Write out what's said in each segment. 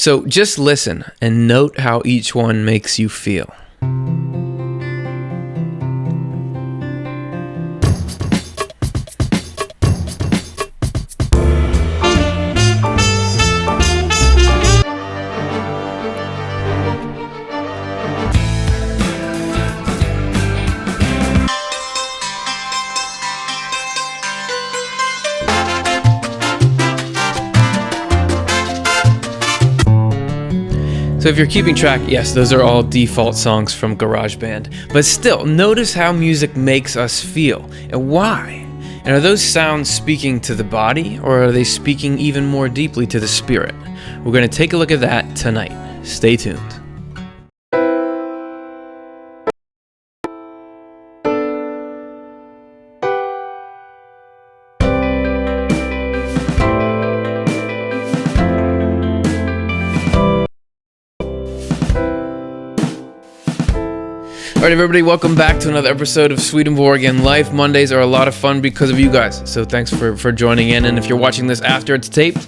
So just listen and note how each one makes you feel. So if you're keeping track, yes, those are all default songs from GarageBand. But still, notice how music makes us feel and why. And are those sounds speaking to the body, or are they speaking even more deeply to the spirit? We're going to take a look at that tonight. Stay tuned. All right, everybody, welcome back to another episode of Swedenborgian Life. Mondays are a lot of fun because of you guys, so thanks for joining in. And if you're watching this after it's taped,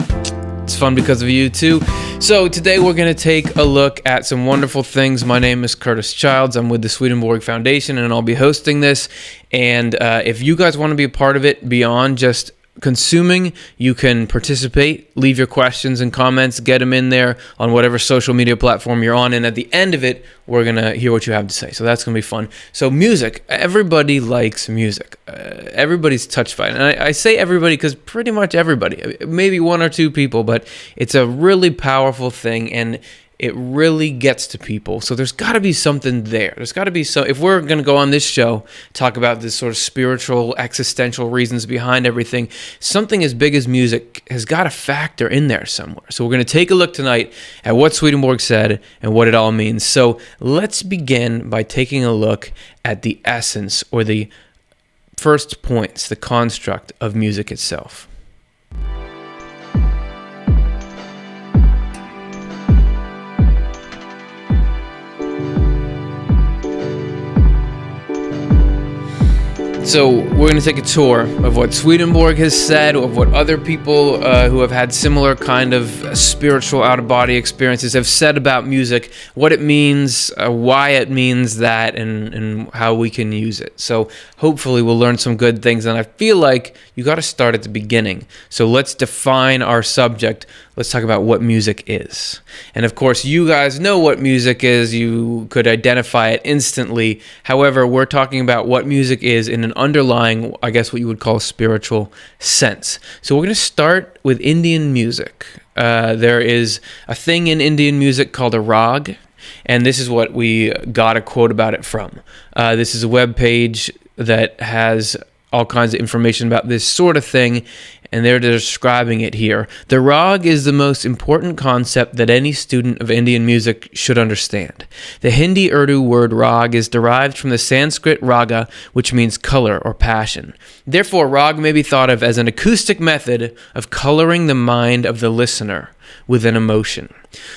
it's fun because of you too. So today we're going to take a look at some wonderful things. My name is Curtis Childs. I'm with the Swedenborg Foundation, and I'll be hosting this. And if you guys want to be a part of it beyond just consuming, you can participate, leave your questions and comments, get them in there on whatever social media platform you're on, and at the end of it, we're going to hear what you have to say. So that's going to be fun. So music, everybody likes music. Everybody's touched by it. And I say everybody because pretty much everybody, maybe one or two people, but it's a really powerful thing, and it really gets to people. So there's got to be something there. There's got to be if we're going to go on this show, talk about this sort of spiritual, existential reasons behind everything, something as big as music has got to factor in there somewhere. So we're going to take a look tonight at what Swedenborg said and what it all means. So let's begin by taking a look at the essence, or the first points, the construct of music itself. So we're going to take a tour of what Swedenborg has said, of what other people who have had similar kind of spiritual out-of-body experiences have said about music, what it means, why it means that, and how we can use it. So hopefully we'll learn some good things, and I feel like you got to start at the beginning. So let's define our subject. Let's talk about what music is. And of course, you guys know what music is. You could identify it instantly. However, we're talking about what music is in an underlying, I guess what you would call spiritual sense. So we're going to start with Indian music. There is a thing in Indian music called a rag, and this is what we got a quote about it from. This is a web page that has all kinds of information about this sort of thing, and they're describing it here. The rag is the most important concept that any student of Indian music should understand. The Hindi-Urdu word rag is derived from the Sanskrit raga, which means color or passion. Therefore, rag may be thought of as an acoustic method of coloring the mind of the listener with an emotion.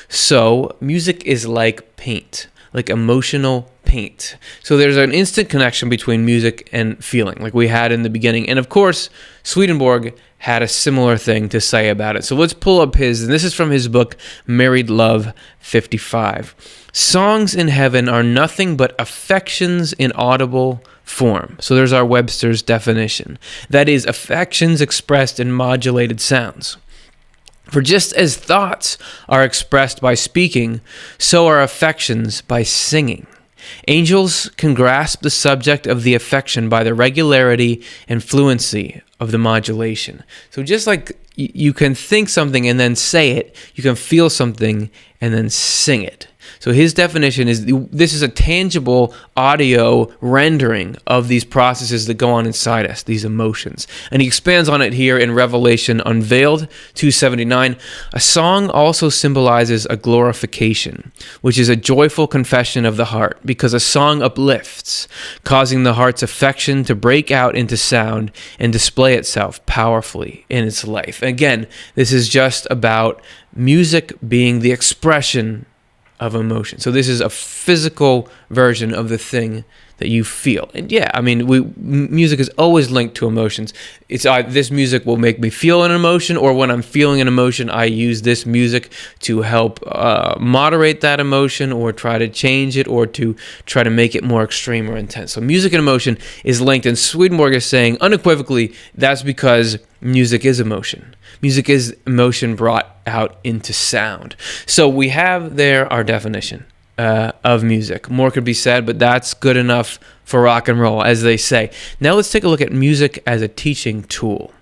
So, music is like paint, like emotional paint. So there's an instant connection between music and feeling, like we had in the beginning. And of course, Swedenborg had a similar thing to say about it. So let's pull up and this is from his book, Married Love 55. Songs in heaven are nothing but affections in audible form. So there's our Webster's definition. That is, affections expressed in modulated sounds. For just as thoughts are expressed by speaking, so are affections by singing. Angels can grasp the subject of the affection by the regularity and fluency of the modulation. So just like you can think something and then say it, you can feel something and then sing it. So his definition is this is a tangible audio rendering of these processes that go on inside us, these emotions. And he expands on it here in Revelation Unveiled 279. A song also symbolizes a glorification, which is a joyful confession of the heart, because a song uplifts, causing the heart's affection to break out into sound and display itself powerfully in its life. Again, this is just about music being the expression of emotion. So this is a physical version of the thing that you feel. And yeah, I mean, music is always linked to emotions. It's this music will make me feel an emotion, or when I'm feeling an emotion, I use this music to help moderate that emotion, or try to change it, or to try to make it more extreme or intense. So music and emotion is linked, and Swedenborg is saying unequivocally that's because music is emotion. Music is emotion brought out into sound. So we have there our definition of music. More could be said, but that's good enough for rock and roll, as they say. Now let's take a look at music as a teaching tool,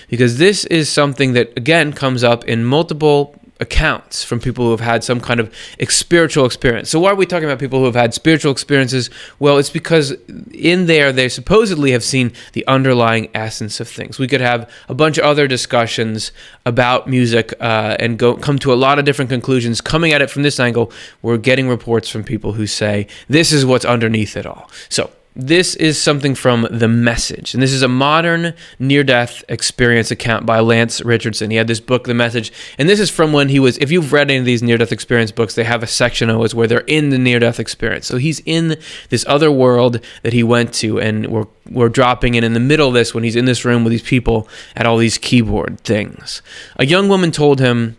because this is something that, again, comes up in multiple accounts from people who have had some kind of spiritual experience. So why are we talking about people who have had spiritual experiences? Well, it's because in there they supposedly have seen the underlying essence of things. We could have a bunch of other discussions about music and come to a lot of different conclusions. Coming at it from this angle, we're getting reports from people who say this is what's underneath it all. So this is something from The Message, and this is a modern near-death experience account by Lance Richardson. He had this book, The Message, and this is from when he was, if you've read any of these near-death experience books, they have a section always where they're in the near-death experience. So he's in this other world that he went to, and we're dropping in the middle of this when he's in this room with these people at all these keyboard things. A young woman told him,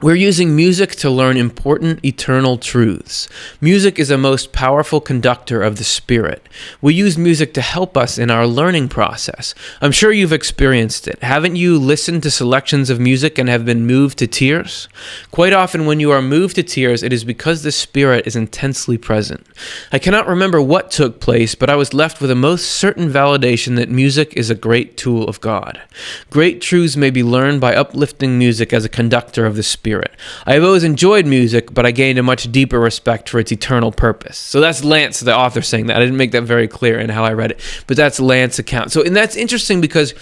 "We're using music to learn important eternal truths. Music is a most powerful conductor of the spirit. We use music to help us in our learning process. I'm sure you've experienced it. Haven't you listened to selections of music and have been moved to tears? Quite often when you are moved to tears, it is because the spirit is intensely present. I cannot remember what took place, but I was left with a most certain validation that music is a great tool of God. Great truths may be learned by uplifting music as a conductor of the spirit. I have always enjoyed music, but I gained a much deeper respect for its eternal purpose." So that's Lance, the author, saying that. I didn't make that very clear in how I read it, but that's Lance's account. So, and that's interesting because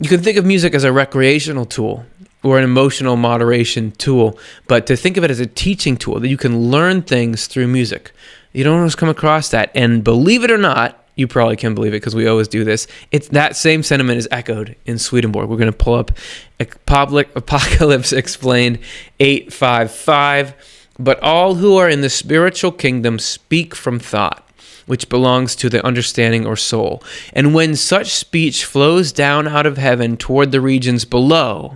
you can think of music as a recreational tool or an emotional moderation tool, but to think of it as a teaching tool, that you can learn things through music. You don't always come across that, and believe it or not, you probably can believe it because we always do this. It's that same sentiment is echoed in Swedenborg. We're going to pull up Apocalypse Explained 8:5. "But all who are in the spiritual kingdom speak from thought, which belongs to the understanding or soul. And when such speech flows down out of heaven toward the regions below,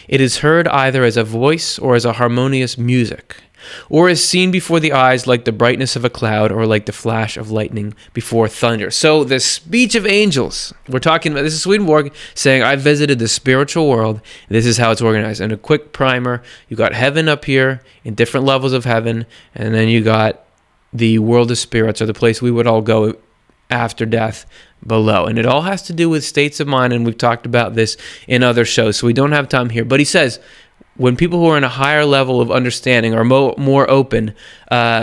it is heard either as a voice or as a harmonious music, or is seen before the eyes like the brightness of a cloud or like the flash of lightning before thunder." So the speech of angels, we're talking about, this is Swedenborg saying, I visited the spiritual world. This is how it's organized. And a quick primer, you got heaven up here in different levels of heaven, and then you got the world of spirits, or the place we would all go after death, below. And it all has to do with states of mind, and we've talked about this in other shows, so we don't have time here. But he says, when people who are in a higher level of understanding are more open,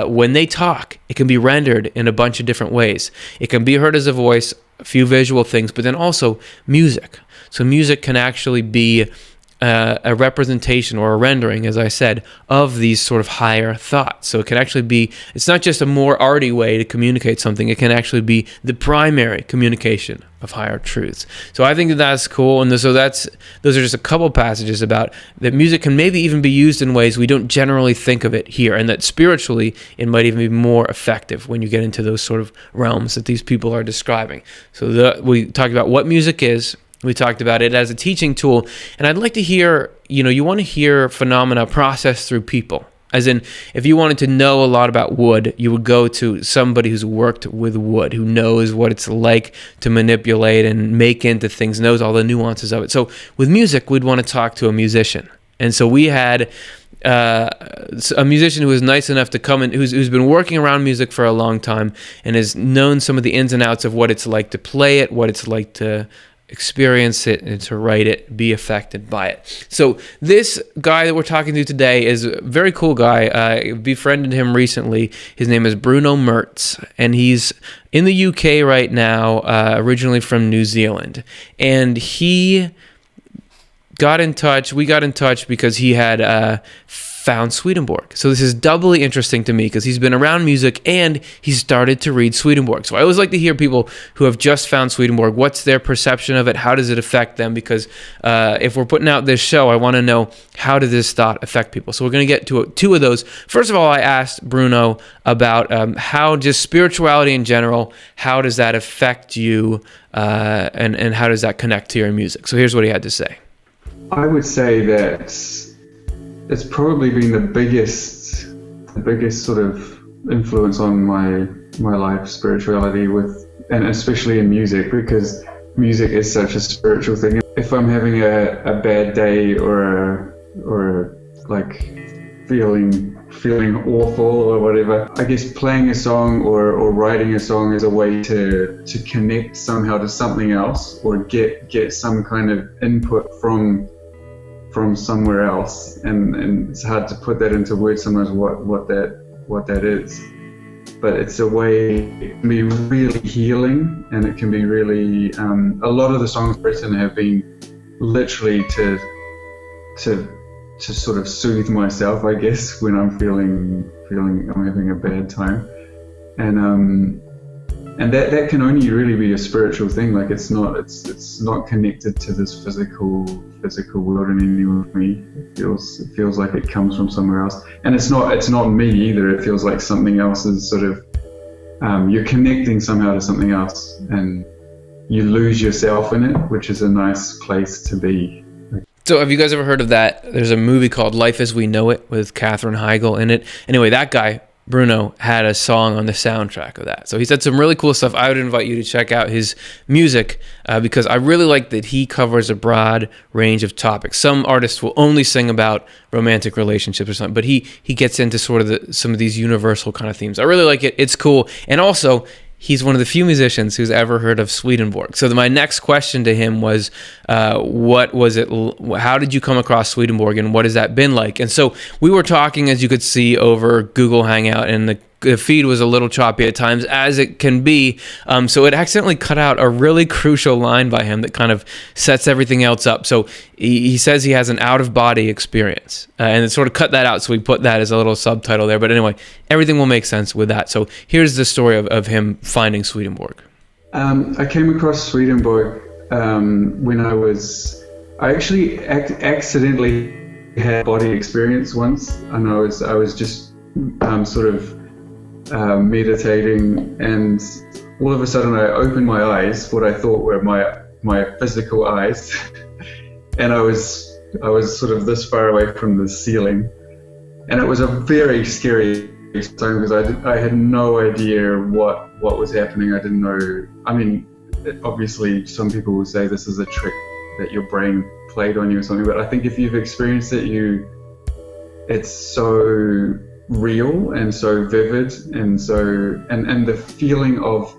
when they talk, it can be rendered in a bunch of different ways. It can be heard as a voice, a few visual things, but then also music. So music can actually be a representation or a rendering, as I said, of these sort of higher thoughts. So it can actually be, it's not just a more arty way to communicate something, it can actually be the primary communication of higher truths. So I think that's cool, and so those are just a couple passages about that music can maybe even be used in ways we don't generally think of it here, and that spiritually it might even be more effective when you get into those sort of realms that these people are describing. So we talked about what music is. We talked about it as a teaching tool, and I'd like to hear, you want to hear phenomena processed through people. As in, if you wanted to know a lot about wood, you would go to somebody who's worked with wood, who knows what it's like to manipulate and make into things, knows all the nuances of it. So with music, we'd want to talk to a musician. And so we had a musician who was nice enough to come in, who's been working around music for a long time and has known some of the ins and outs of what it's like to play it, what it's like to experience it and to write it, be affected by it. So this guy that we're talking to today is a very cool guy. I befriended him recently. His name is Bruno Mertz, and he's in the UK right now, originally from New Zealand. And he we got in touch because he had found Swedenborg. So this is doubly interesting to me because he's been around music and he started to read Swedenborg. So I always like to hear people who have just found Swedenborg, what's their perception of it? How does it affect them? Because if we're putting out this show, I want to know, how did this thought affect people? So we're going to get to two of those. First of all, I asked Bruno about how just spirituality in general, how does that affect you, and how does that connect to your music? So here's what he had to say. I would say that it's probably been the biggest sort of influence on my life, spirituality, and especially in music, because music is such a spiritual thing. If I'm having a bad day or like feeling awful or whatever, I guess playing a song or writing a song is a way to connect somehow to something else, or get some kind of input from somewhere else, and it's hard to put that into words sometimes what that is, but it's a way, it can be really healing, and it can be really a lot of the songs written have been literally to sort of soothe myself, I guess, when I'm feeling I'm having a bad time, and that can only really be a spiritual thing. Like it's not connected to this physical world in any way for me. It feels like it comes from somewhere else, and it's not me either. It feels like something else is sort of you're connecting somehow to something else, and you lose yourself in it, which is a nice place to be. So have you guys ever heard of that? There's a movie called Life as We Know It with Katherine Heigl in it. Anyway, that guy, Bruno, had a song on the soundtrack of that. So he said some really cool stuff. I would invite you to check out his music because I really like that he covers a broad range of topics. Some artists will only sing about romantic relationships or something, but he gets into sort of some of these universal kind of themes. I really like it. It's cool. And also, he's one of the few musicians who's ever heard of Swedenborg. So my next question to him was, what was it? How did you come across Swedenborg, and what has that been like? And so we were talking, as you could see, over Google Hangout, and the feed was a little choppy at times, as it can be. So it accidentally cut out a really crucial line by him that kind of sets everything else up. So he says he has an out-of-body experience, and it sort of cut that out, so we put that as a little subtitle there. But anyway, everything will make sense with that. So here's the story of him finding Swedenborg. I came across Swedenborg when I actually accidentally had body experience once, and I was just sort of meditating, and all of a sudden I opened my eyes, what I thought were my physical eyes, and I was sort of this far away from the ceiling, and it was a very scary time because I had no idea what was happening. I didn't know. I mean, obviously some people will say this is a trick that your brain played on you or something, but I think if you've experienced it, it's so real and so vivid, and the feeling of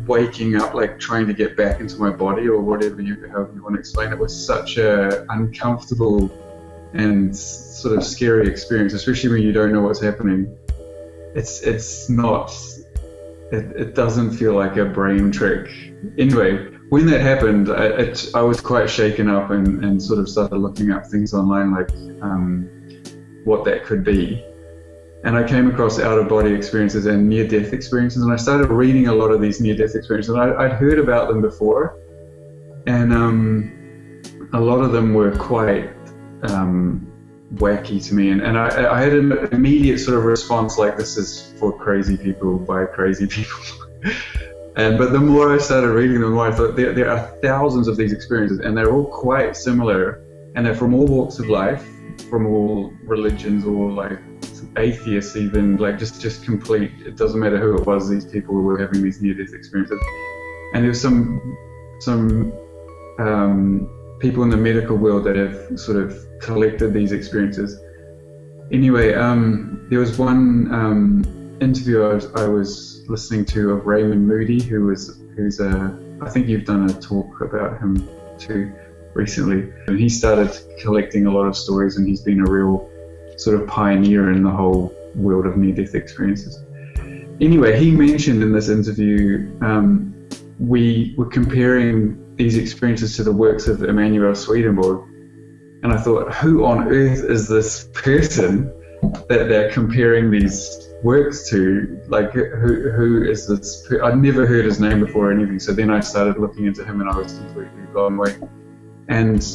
waking up, like trying to get back into my body, or however you want to explain it, was such a uncomfortable and sort of scary experience, especially when you don't know what's happening. It doesn't feel like a brain trick. Anyway, when that happened, I was quite shaken up and sort of started looking up things online, like what that could be. And I came across out-of-body experiences and near-death experiences, and I started reading a lot of these near-death experiences. And I'd heard about them before, and a lot of them were quite wacky to me. And I had an immediate sort of response, like, this is for crazy people by crazy people. But the more I started reading, the more I thought there are thousands of these experiences, and they're all quite similar, and they're from all walks of life, from all religions, or like atheists even, like just complete, it doesn't matter who it was, these people who were having these near-death experiences. And there's some people in the medical world that have sort of collected these experiences. Anyway, there was one interview I was listening to of Raymond Moody, who's I think you've done a talk about him too recently, and he started collecting a lot of stories, and he's been a real sort of pioneer in the whole world of near-death experiences. Anyway, he mentioned in this interview, we were comparing these experiences to the works of Emanuel Swedenborg, And I thought, who on earth is this person that they're comparing these works to? Like, who is this? I'd never heard his name before or anything. So then I started looking into him, and I was completely blown away. And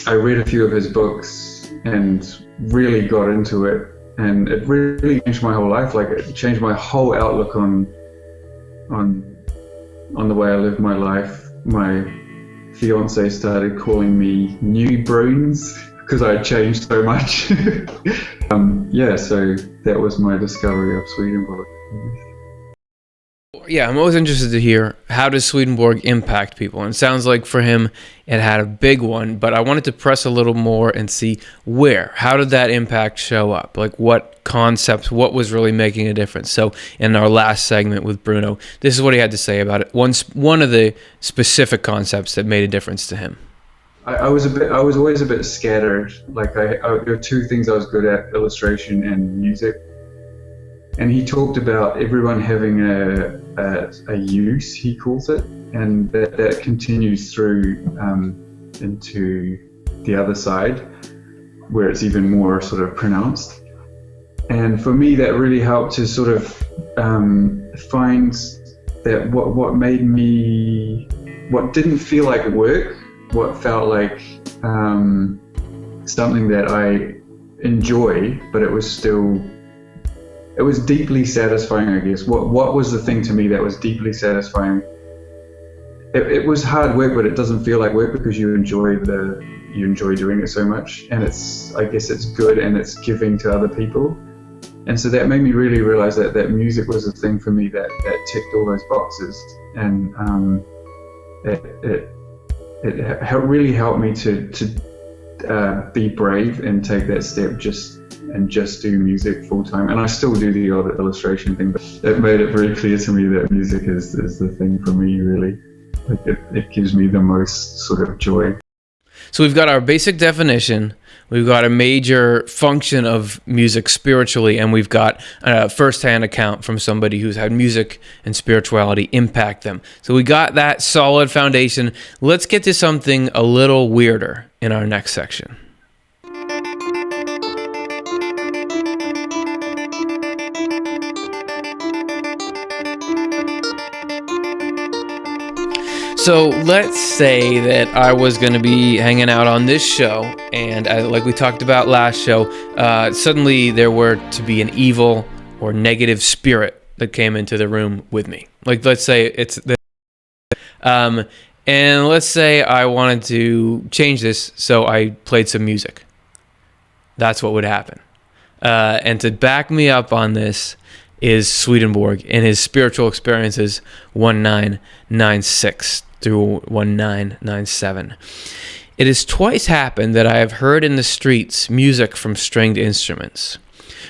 I read a few of his books and really got into it. And it really changed my whole life. Like, it changed my whole outlook on the way I lived my life. My fiance started calling me New Bruins because I had changed so much. So that was my discovery of Swedenborg. Yeah, I'm always interested to hear, how does Swedenborg impact people? And it sounds like for him it had a big one, but I wanted to press a little more and see where. How did that impact show up? Like, what concepts, what was really making a difference? So in our last segment with Bruno, this is what he had to say about it. One of the specific concepts that made a difference to him. I was always a bit scattered. Like, there were two things I was good at: illustration and music. And he talked about everyone having a use, he calls it, and that continues through into the other side, where it's even more sort of pronounced. And for me, that really helped to sort of find that what didn't feel like work, what felt like something that I enjoy, but it was deeply satisfying, I guess. What was the thing to me that was deeply satisfying? It was hard work, but it doesn't feel like work because you enjoy doing it so much, and I guess it's good and it's giving to other people. And so that made me really realize that music was a thing for me that ticked all those boxes, and it really helped me to be brave and take that step just do music full time. And I still do the odd illustration thing, but it made it very clear to me that music is the thing for me, really. Like, it gives me the most sort of joy. So we've got our basic definition, we've got a major function of music spiritually, and we've got a first-hand account from somebody who's had music and spirituality impact them. So we got that solid foundation. Let's get to something a little weirder in our next section. So let's say that I was going to be hanging out on this show, and like we talked about last show, suddenly there were to be an evil or negative spirit that came into the room with me. Like, let's say and let's say I wanted to change this, so I played some music. That's what would happen. And to back me up on this is Swedenborg in his Spiritual Experiences 1996 through 1997. It has twice happened that I have heard in the streets music from stringed instruments,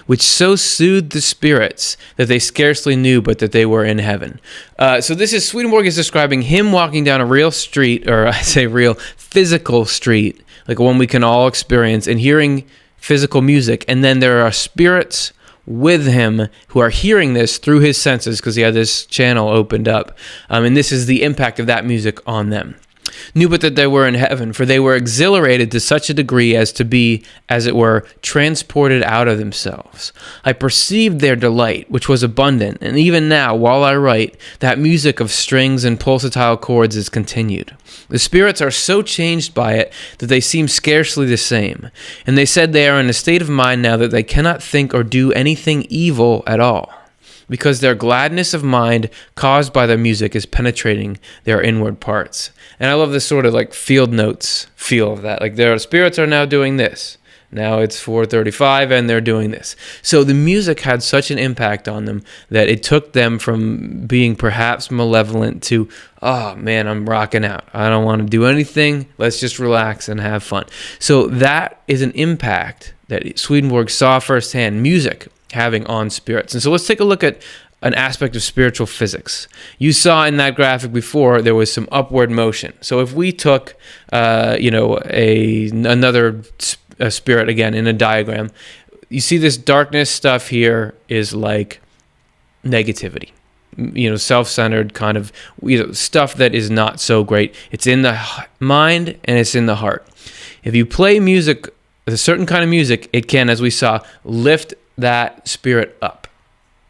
which so soothed the spirits that they scarcely knew but that they were in heaven. So this is, Swedenborg is describing him walking down a real street, or I say real physical street, like one we can all experience, and hearing physical music, and then there are spirits with him who are hearing this through his senses because he had this channel opened up. And this is the impact of that music on them. Knew but that they were in heaven, for they were exhilarated to such a degree as to be, as it were, transported out of themselves. I perceived their delight, which was abundant, and even now, while I write, that music of strings and pulsatile chords is continued. The spirits are so changed by it that they seem scarcely the same, and they said they are in a state of mind now that they cannot think or do anything evil at all, because their gladness of mind caused by the music is penetrating their inward parts. And I love this sort of like field notes feel of that. Like, their spirits are now doing this. Now it's 4:35 and they're doing this. So the music had such an impact on them that it took them from being perhaps malevolent to, oh man, I'm rocking out. I don't want to do anything. Let's just relax and have fun. So that is an impact that Swedenborg saw firsthand, music having on spirits. And so let's take a look at an aspect of spiritual physics. You saw in that graphic before there was some upward motion. So if we took another spirit again in a diagram, you see this darkness stuff here is like negativity. self-centered kind of stuff that is not so great. It's in the mind and it's in the heart. If you play music, a certain kind of music, it can, as we saw, lift that spirit up,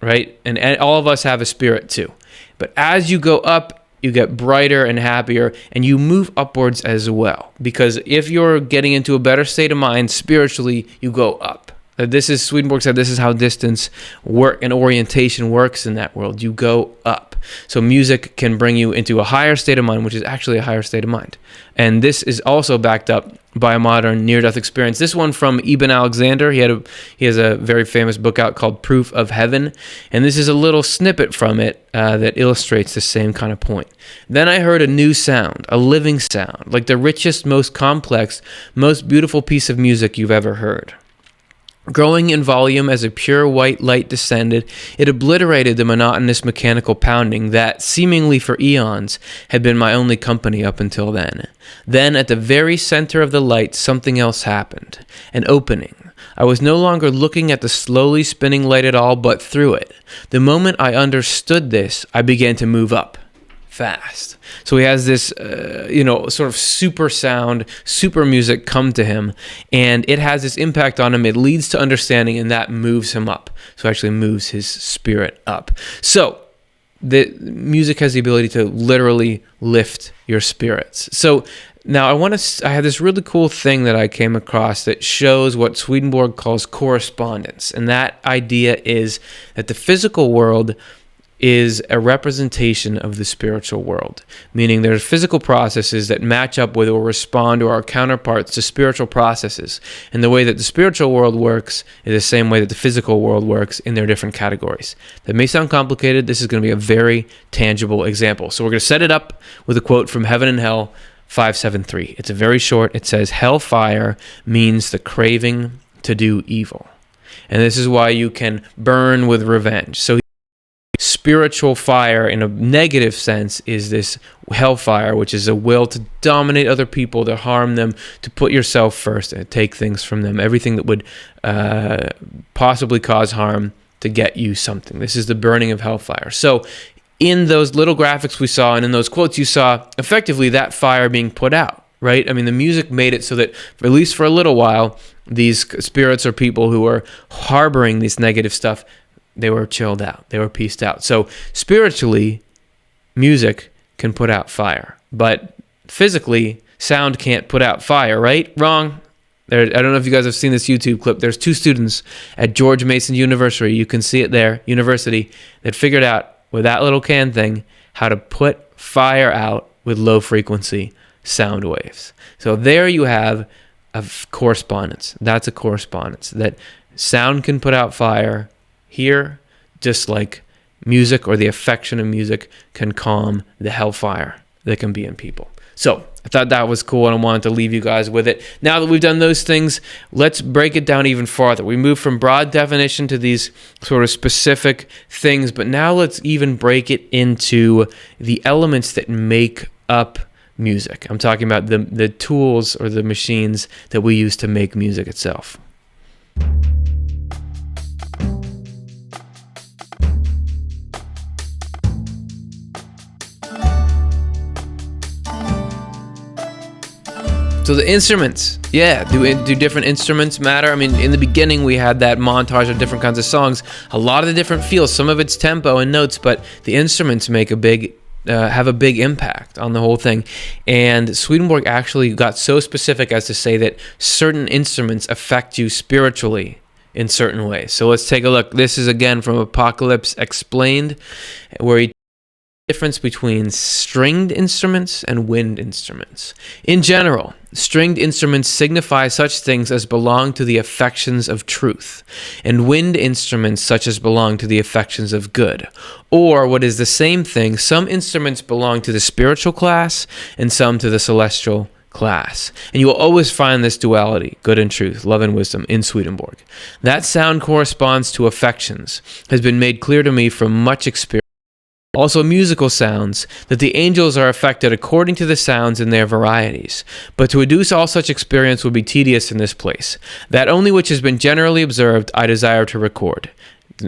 right? And all of us have a spirit too. But as you go up, you get brighter and happier, and you move upwards as well. Because if you're getting into a better state of mind spiritually, you go up. Swedenborg said, this is how distance work and orientation works in that world. You go up. So music can bring you into a higher state of mind, which is actually a higher state of mind. And this is also backed up by a modern near-death experience. This one from Ibn Alexander. He has a very famous book out called Proof of Heaven. And this is a little snippet from it that illustrates the same kind of point. Then I heard a new sound, a living sound, like the richest, most complex, most beautiful piece of music you've ever heard. Growing in volume as a pure white light descended, it obliterated the monotonous mechanical pounding that, seemingly for eons, had been my only company up until then. Then, at the very center of the light, something else happened. An opening. I was no longer looking at the slowly spinning light at all, but through it. The moment I understood this, I began to move up. Fast. So he has this, sort of super sound, super music come to him, and it has this impact on him. It leads to understanding, and that moves him up. So it actually moves his spirit up. So the music has the ability to literally lift your spirits. So now I have this really cool thing that I came across that shows what Swedenborg calls correspondence, and that idea is that the physical world is a representation of the spiritual world, meaning there's physical processes that match up with or respond to our counterparts to spiritual processes. And the way that the spiritual world works is the same way that the physical world works in their different categories. That may sound complicated. This is going to be a very tangible example. So we're going to set it up with a quote from Heaven and Hell 573. It's a very short. It says, hellfire means the craving to do evil. And this is why you can burn with revenge. So spiritual fire in a negative sense is this hellfire, which is a will to dominate other people, to harm them, to put yourself first and take things from them, everything that would possibly cause harm to get you something. This is the burning of hellfire. So in those little graphics we saw and in those quotes you saw, effectively that fire being put out, right? I mean, the music made it so that, at least for a little while, these spirits or people who are harboring this negative stuff, they were chilled out. They were pieced out. So spiritually, music can put out fire. But physically, sound can't put out fire, right? Wrong. I don't know if you guys have seen this YouTube clip. There's two students at George Mason University. You can see it there, university, that figured out with that little can thing how to put fire out with low frequency sound waves. So there you have a correspondence. That's a correspondence. That sound can put out fire here, just like music or the affection of music can calm the hellfire that can be in people. So I thought that was cool, and I wanted to leave you guys with it. Now that we've done those things, let's break it down even farther. We moved from broad definition to these sort of specific things, but now let's even break it into the elements that make up music. I'm talking about the tools or the machines that we use to make music itself. So the instruments, do different instruments matter? I mean, in the beginning we had that montage of different kinds of songs, a lot of the different feels, some of it's tempo and notes, but the instruments make have a big impact on the whole thing. And Swedenborg actually got so specific as to say that certain instruments affect you spiritually in certain ways. So let's take a look. This is again from Apocalypse Explained, where he difference between stringed instruments and wind instruments. In general, stringed instruments signify such things as belong to the affections of truth, and wind instruments such as belong to the affections of good. Or, what is the same thing, some instruments belong to the spiritual class and some to the celestial class. And you will always find this duality, good and truth, love and wisdom, in Swedenborg. That sound corresponds to affections, has been made clear to me from much experience. Also musical sounds, that the angels are affected according to the sounds in their varieties. But to adduce all such experience would be tedious in this place. That only which has been generally observed I desire to record.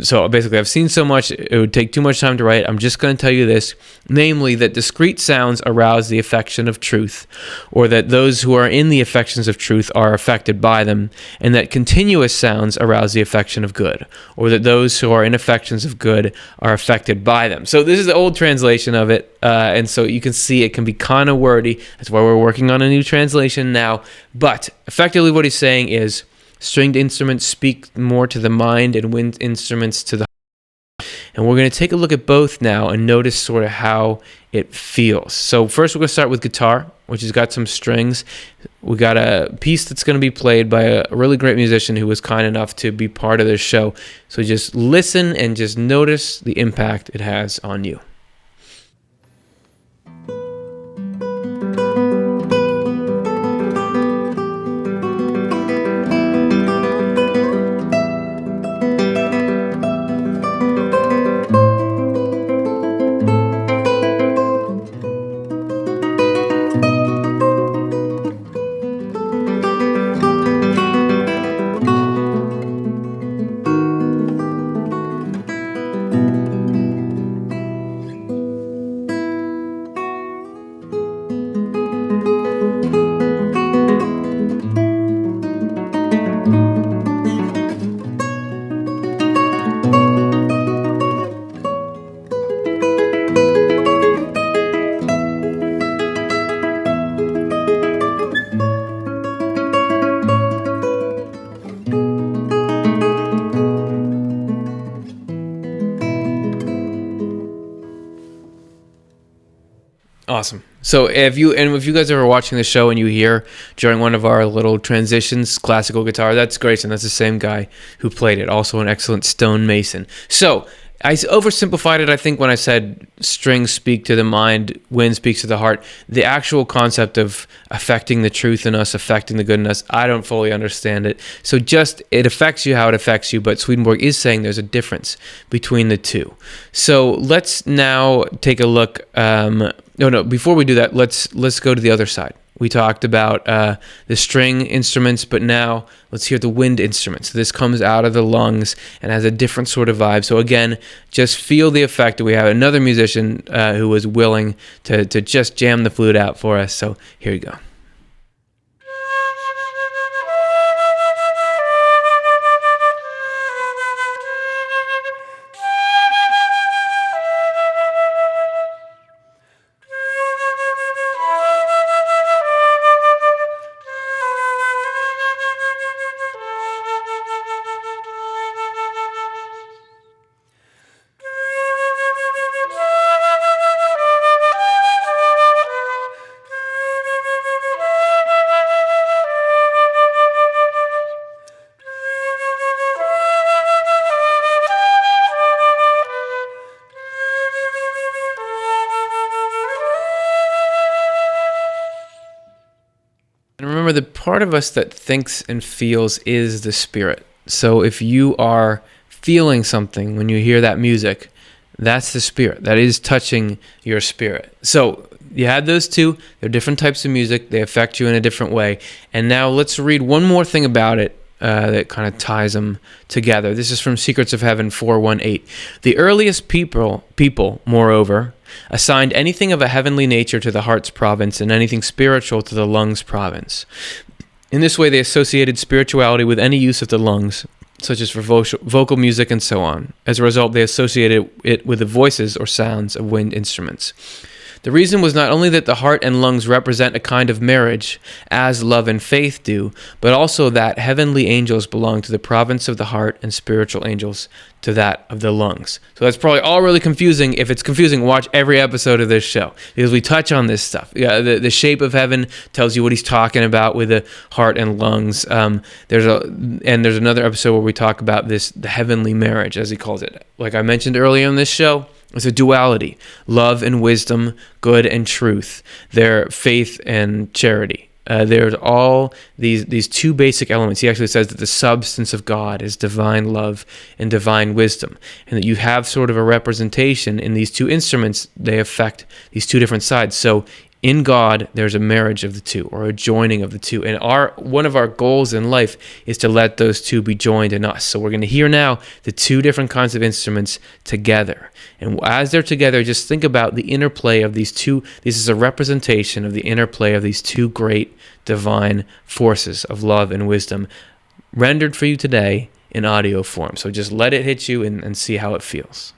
So basically, I've seen so much, it would take too much time to write. I'm just going to tell you this, namely that discrete sounds arouse the affection of truth, or that those who are in the affections of truth are affected by them, and that continuous sounds arouse the affection of good, or that those who are in affections of good are affected by them. So this is the old translation of it, and so you can see it can be kind of wordy. That's why we're working on a new translation now. But effectively what he's saying is, stringed instruments speak more to the mind and wind instruments to the heart. And we're going to take a look at both now and notice sort of how it feels. So first we're going to start with guitar, which has got some strings. We got a piece that's going to be played by a really great musician who was kind enough to be part of this show. So just listen and just notice the impact it has on you. Awesome. So if you guys are watching the show and you hear during one of our little transitions classical guitar, that's Grayson. That's the same guy who played it. Also an excellent stonemason. So I oversimplified it, I think, when I said strings speak to the mind, wind speaks to the heart. The actual concept of affecting the truth in us, affecting the good in us, I don't fully understand it. So just, it affects you how it affects you, but Swedenborg is saying there's a difference between the two. So let's now take a look. Before we do that, let's go to the other side. We talked about the string instruments, but now let's hear the wind instruments. So this comes out of the lungs and has a different sort of vibe. So again, just feel the effect. We have another musician who was willing to just jam the flute out for us. So here you go. And remember, the part of us that thinks and feels is the spirit. So if you are feeling something when you hear that music, that's the spirit. That is touching your spirit. So you had those two. They're different types of music. They affect you in a different way. And now let's read one more thing about it that kind of ties them together. This is from Secrets of Heaven 4:1-8. The earliest people, moreover, assigned anything of a heavenly nature to the heart's province and anything spiritual to the lungs' province. In this way, they associated spirituality with any use of the lungs, such as for vocal music and so on. As a result, they associated it with the voices or sounds of wind instruments. The reason was not only that the heart and lungs represent a kind of marriage, as love and faith do, but also that heavenly angels belong to the province of the heart and spiritual angels to that of the lungs. So that's probably all really confusing. If it's confusing, watch every episode of this show, because we touch on this stuff. Yeah, the shape of heaven tells you what he's talking about with the heart and lungs. There's another episode where we talk about this, the heavenly marriage, as he calls it. Like I mentioned earlier in this show, it's a duality: love and wisdom, good and truth. They're faith and charity. There's all these two basic elements. He actually says that the substance of God is divine love and divine wisdom, and that you have sort of a representation in these two instruments. They affect these two different sides. So in God, there's a marriage of the two, or a joining of the two. And one of our goals in life is to let those two be joined in us. So we're going to hear now the two different kinds of instruments together. And as they're together, just think about the interplay of these two. This is a representation of the interplay of these two great divine forces of love and wisdom, rendered for you today in audio form. So just let it hit you and see how it feels.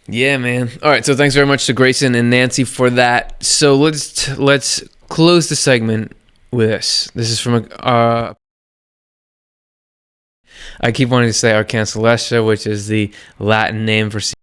Yeah, man. All right, so thanks very much to Grayson and Nancy for that. So let's close the segment with this. This is from I keep wanting to say Arcana Celestia, which is the Latin name for C.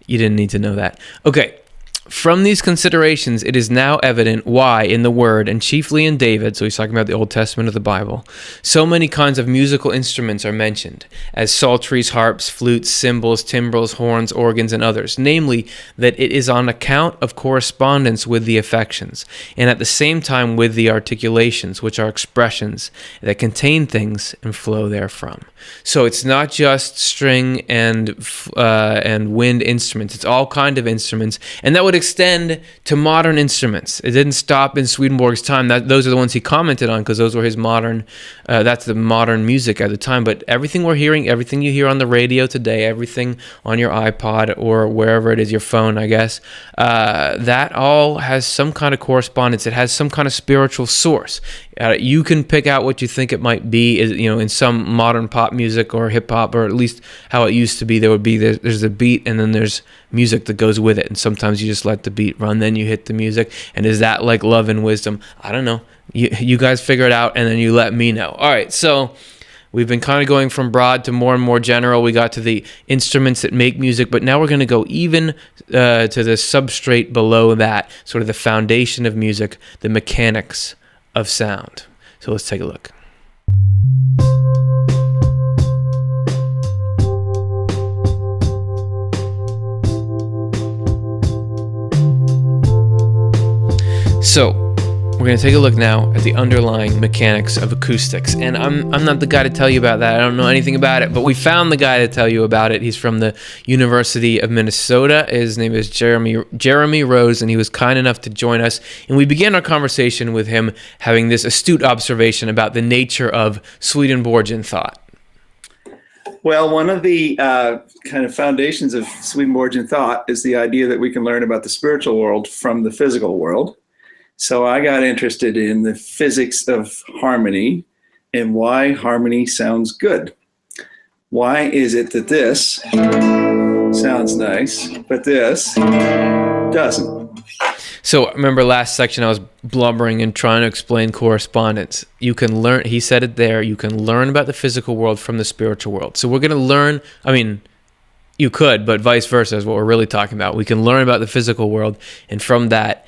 You didn't need to know that. Okay. From these considerations, it is now evident why in the Word, and chiefly in David, so he's talking about the Old Testament of the Bible, so many kinds of musical instruments are mentioned, as psalteries, harps, flutes, cymbals, timbrels, horns, organs, and others, namely, that it is on account of correspondence with the affections, and at the same time with the articulations, which are expressions that contain things and flow therefrom. So it's not just string and wind instruments, it's all kind of instruments, and that would extend to modern instruments. It didn't stop in Swedenborg's time. Those are the ones he commented on because those were his modern, that's the modern music at the time. But everything we're hearing, everything you hear on the radio today, everything on your iPod or wherever it is, your phone, I guess, that all has some kind of correspondence. It has some kind of spiritual source. You can pick out what you think it might be. In some modern pop music or hip hop, or at least how it used to be, there's a beat and then there's music that goes with it, and sometimes you just let the beat run, then you hit the music. And is that like love and wisdom? I don't know. You guys figure it out, and then you let me know. All right, so we've been kind of going from broad to more and more general. We got to the instruments that make music, but now we're going to go even to the substrate below that, sort of the foundation of music, the mechanics of sound. So let's take a look. So, we're going to take a look now at the underlying mechanics of acoustics. And I'm not the guy to tell you about that. I don't know anything about it, but we found the guy to tell you about it. He's from the University of Minnesota. His name is Jeremy Rose, and he was kind enough to join us. And we began our conversation with him having this astute observation about the nature of Swedenborgian thought. Well, one of the kind of foundations of Swedenborgian thought is the idea that we can learn about the spiritual world from the physical world. So I got interested in the physics of harmony and why harmony sounds good. Why is it that this sounds nice, but this doesn't? So remember last section I was blubbering and trying to explain correspondence. You can learn, he said it there, you can learn about the physical world from the spiritual world. So we're going to learn, you could, but vice versa is what we're really talking about. We can learn about the physical world, and from that,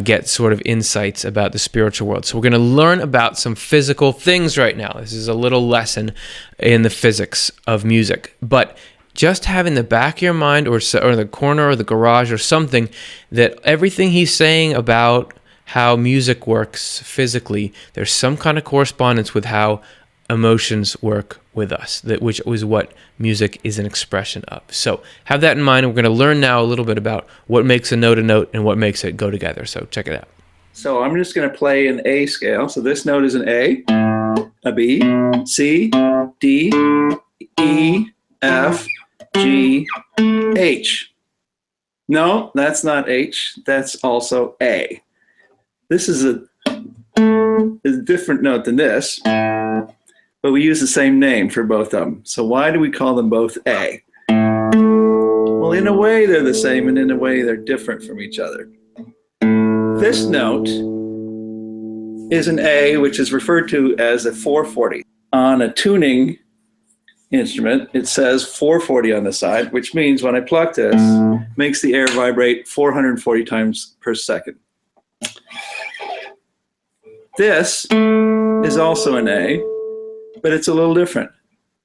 get sort of insights about the spiritual world. So we're going to learn about some physical things right now. This is a little lesson in the physics of music. But just have in the back of your mind or the corner or the garage or something that everything he's saying about how music works physically, there's some kind of correspondence with how emotions work with us, which is what music is an expression of. So have that in mind. We're going to learn now a little bit about what makes a note and what makes it go together. So check it out. So I'm just going to play an A scale. So this note is an A. a B, C, D, E, F, G, H. No, that's not H. That's also A. This is a different note than this, but we use the same name for both of them. So why do we call them both A? Well, in a way they're the same, and in a way they're different from each other. This note is an A, which is referred to as a 440. On a tuning instrument, it says 440 on the side, which means when I pluck this, it makes the air vibrate 440 times per second. This is also an A, but it's a little different.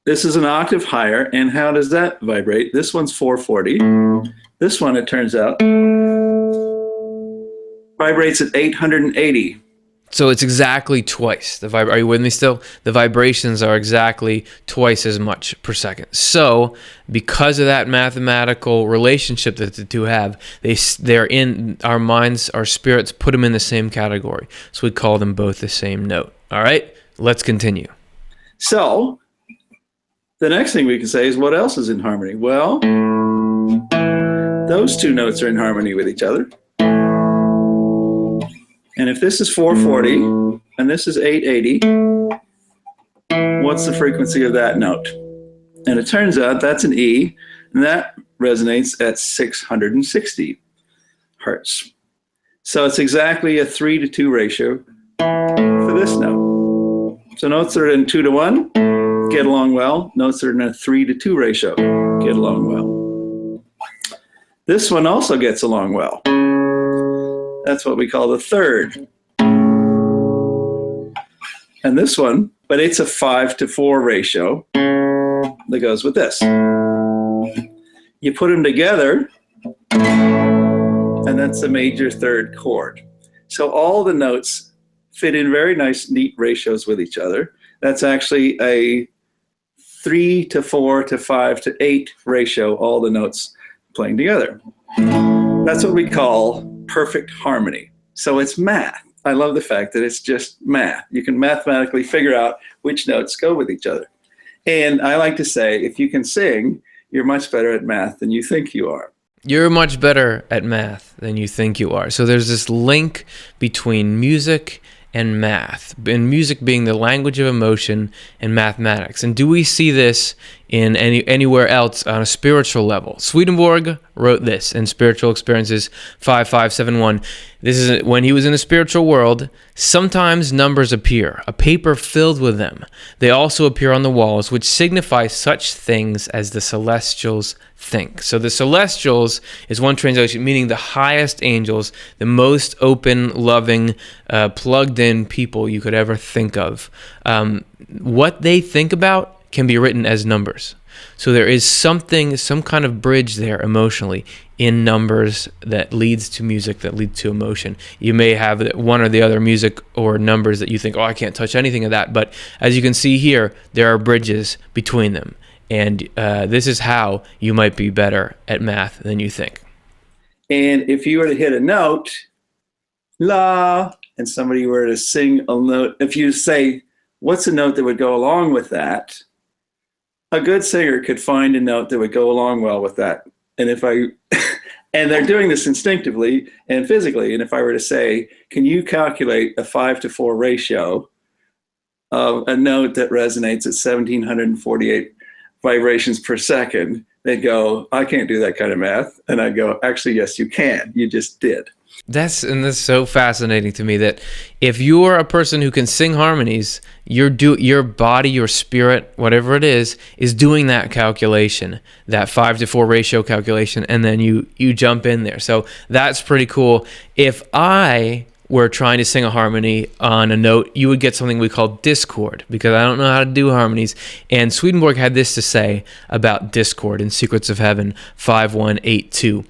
This is an octave higher, and how does that vibrate? This one's 440. This one, it turns out, vibrates at 880. So it's exactly twice. Are you with me still? The vibrations are exactly twice as much per second. So because of that mathematical relationship that the two have, they're in our minds, our spirits put them in the same category. So we call them both the same note. All right, let's continue. So the next thing we can say is, what else is in harmony? Well, those two notes are in harmony with each other. And if this is 440 and this is 880, what's the frequency of that note? And it turns out that's an E, and that resonates at 660 hertz. So it's exactly a 3-to-2 ratio for this note. So notes that are in 2-to-1 get along well. Notes that are in a 3-to-2 ratio get along well. This one also gets along well. That's what we call the third. And this one, but it's a 5-to-4 ratio that goes with this. You put them together, and that's the major third chord. So all the notes fit in very nice, neat ratios with each other. That's actually a 3-to-4 to 5-to-8 ratio, all the notes playing together. That's what we call perfect harmony. So it's math. I love the fact that it's just math. You can mathematically figure out which notes go with each other. And I like to say, if you can sing, you're much better at math than you think you are. You're much better at math than you think you are. So there's this link between music and math, and music being the language of emotion, and mathematics. And do we see this in anywhere else on a spiritual level? Swedenborg wrote this in Spiritual Experiences 5571. This is when he was in the spiritual world. Sometimes numbers appear, a paper filled with them. They also appear on the walls, which signify such things as the celestials think. So the celestials is one translation, meaning the highest angels, the most open, loving, plugged-in people you could ever think of. What they think about can be written as numbers. So there is some kind of bridge there emotionally in numbers that leads to music, that leads to emotion. You may have one or the other music or numbers that you think, oh, I can't touch anything of that. But as you can see here, there are bridges between them. And this is how you might be better at math than you think. And if you were to hit a note, la, and somebody were to sing a note, if you say, what's a note that would go along with that? A good singer could find a note that would go along well with that. And and they're doing this instinctively and physically. And if I were to say, can you calculate a 5-to-4 ratio of a note that resonates at 1,748 vibrations per second, they'd go, I can't do that kind of math. And I'd go, actually, yes, you can. You just did. That's so fascinating to me that if you're a person who can sing harmonies, your body, your spirit, whatever it is doing that calculation, that 5-to-4 ratio calculation, and then you jump in there. So that's pretty cool. If I were trying to sing a harmony on a note, you would get something we call discord, because I don't know how to do harmonies. And Swedenborg had this to say about discord in Secrets of Heaven 5182.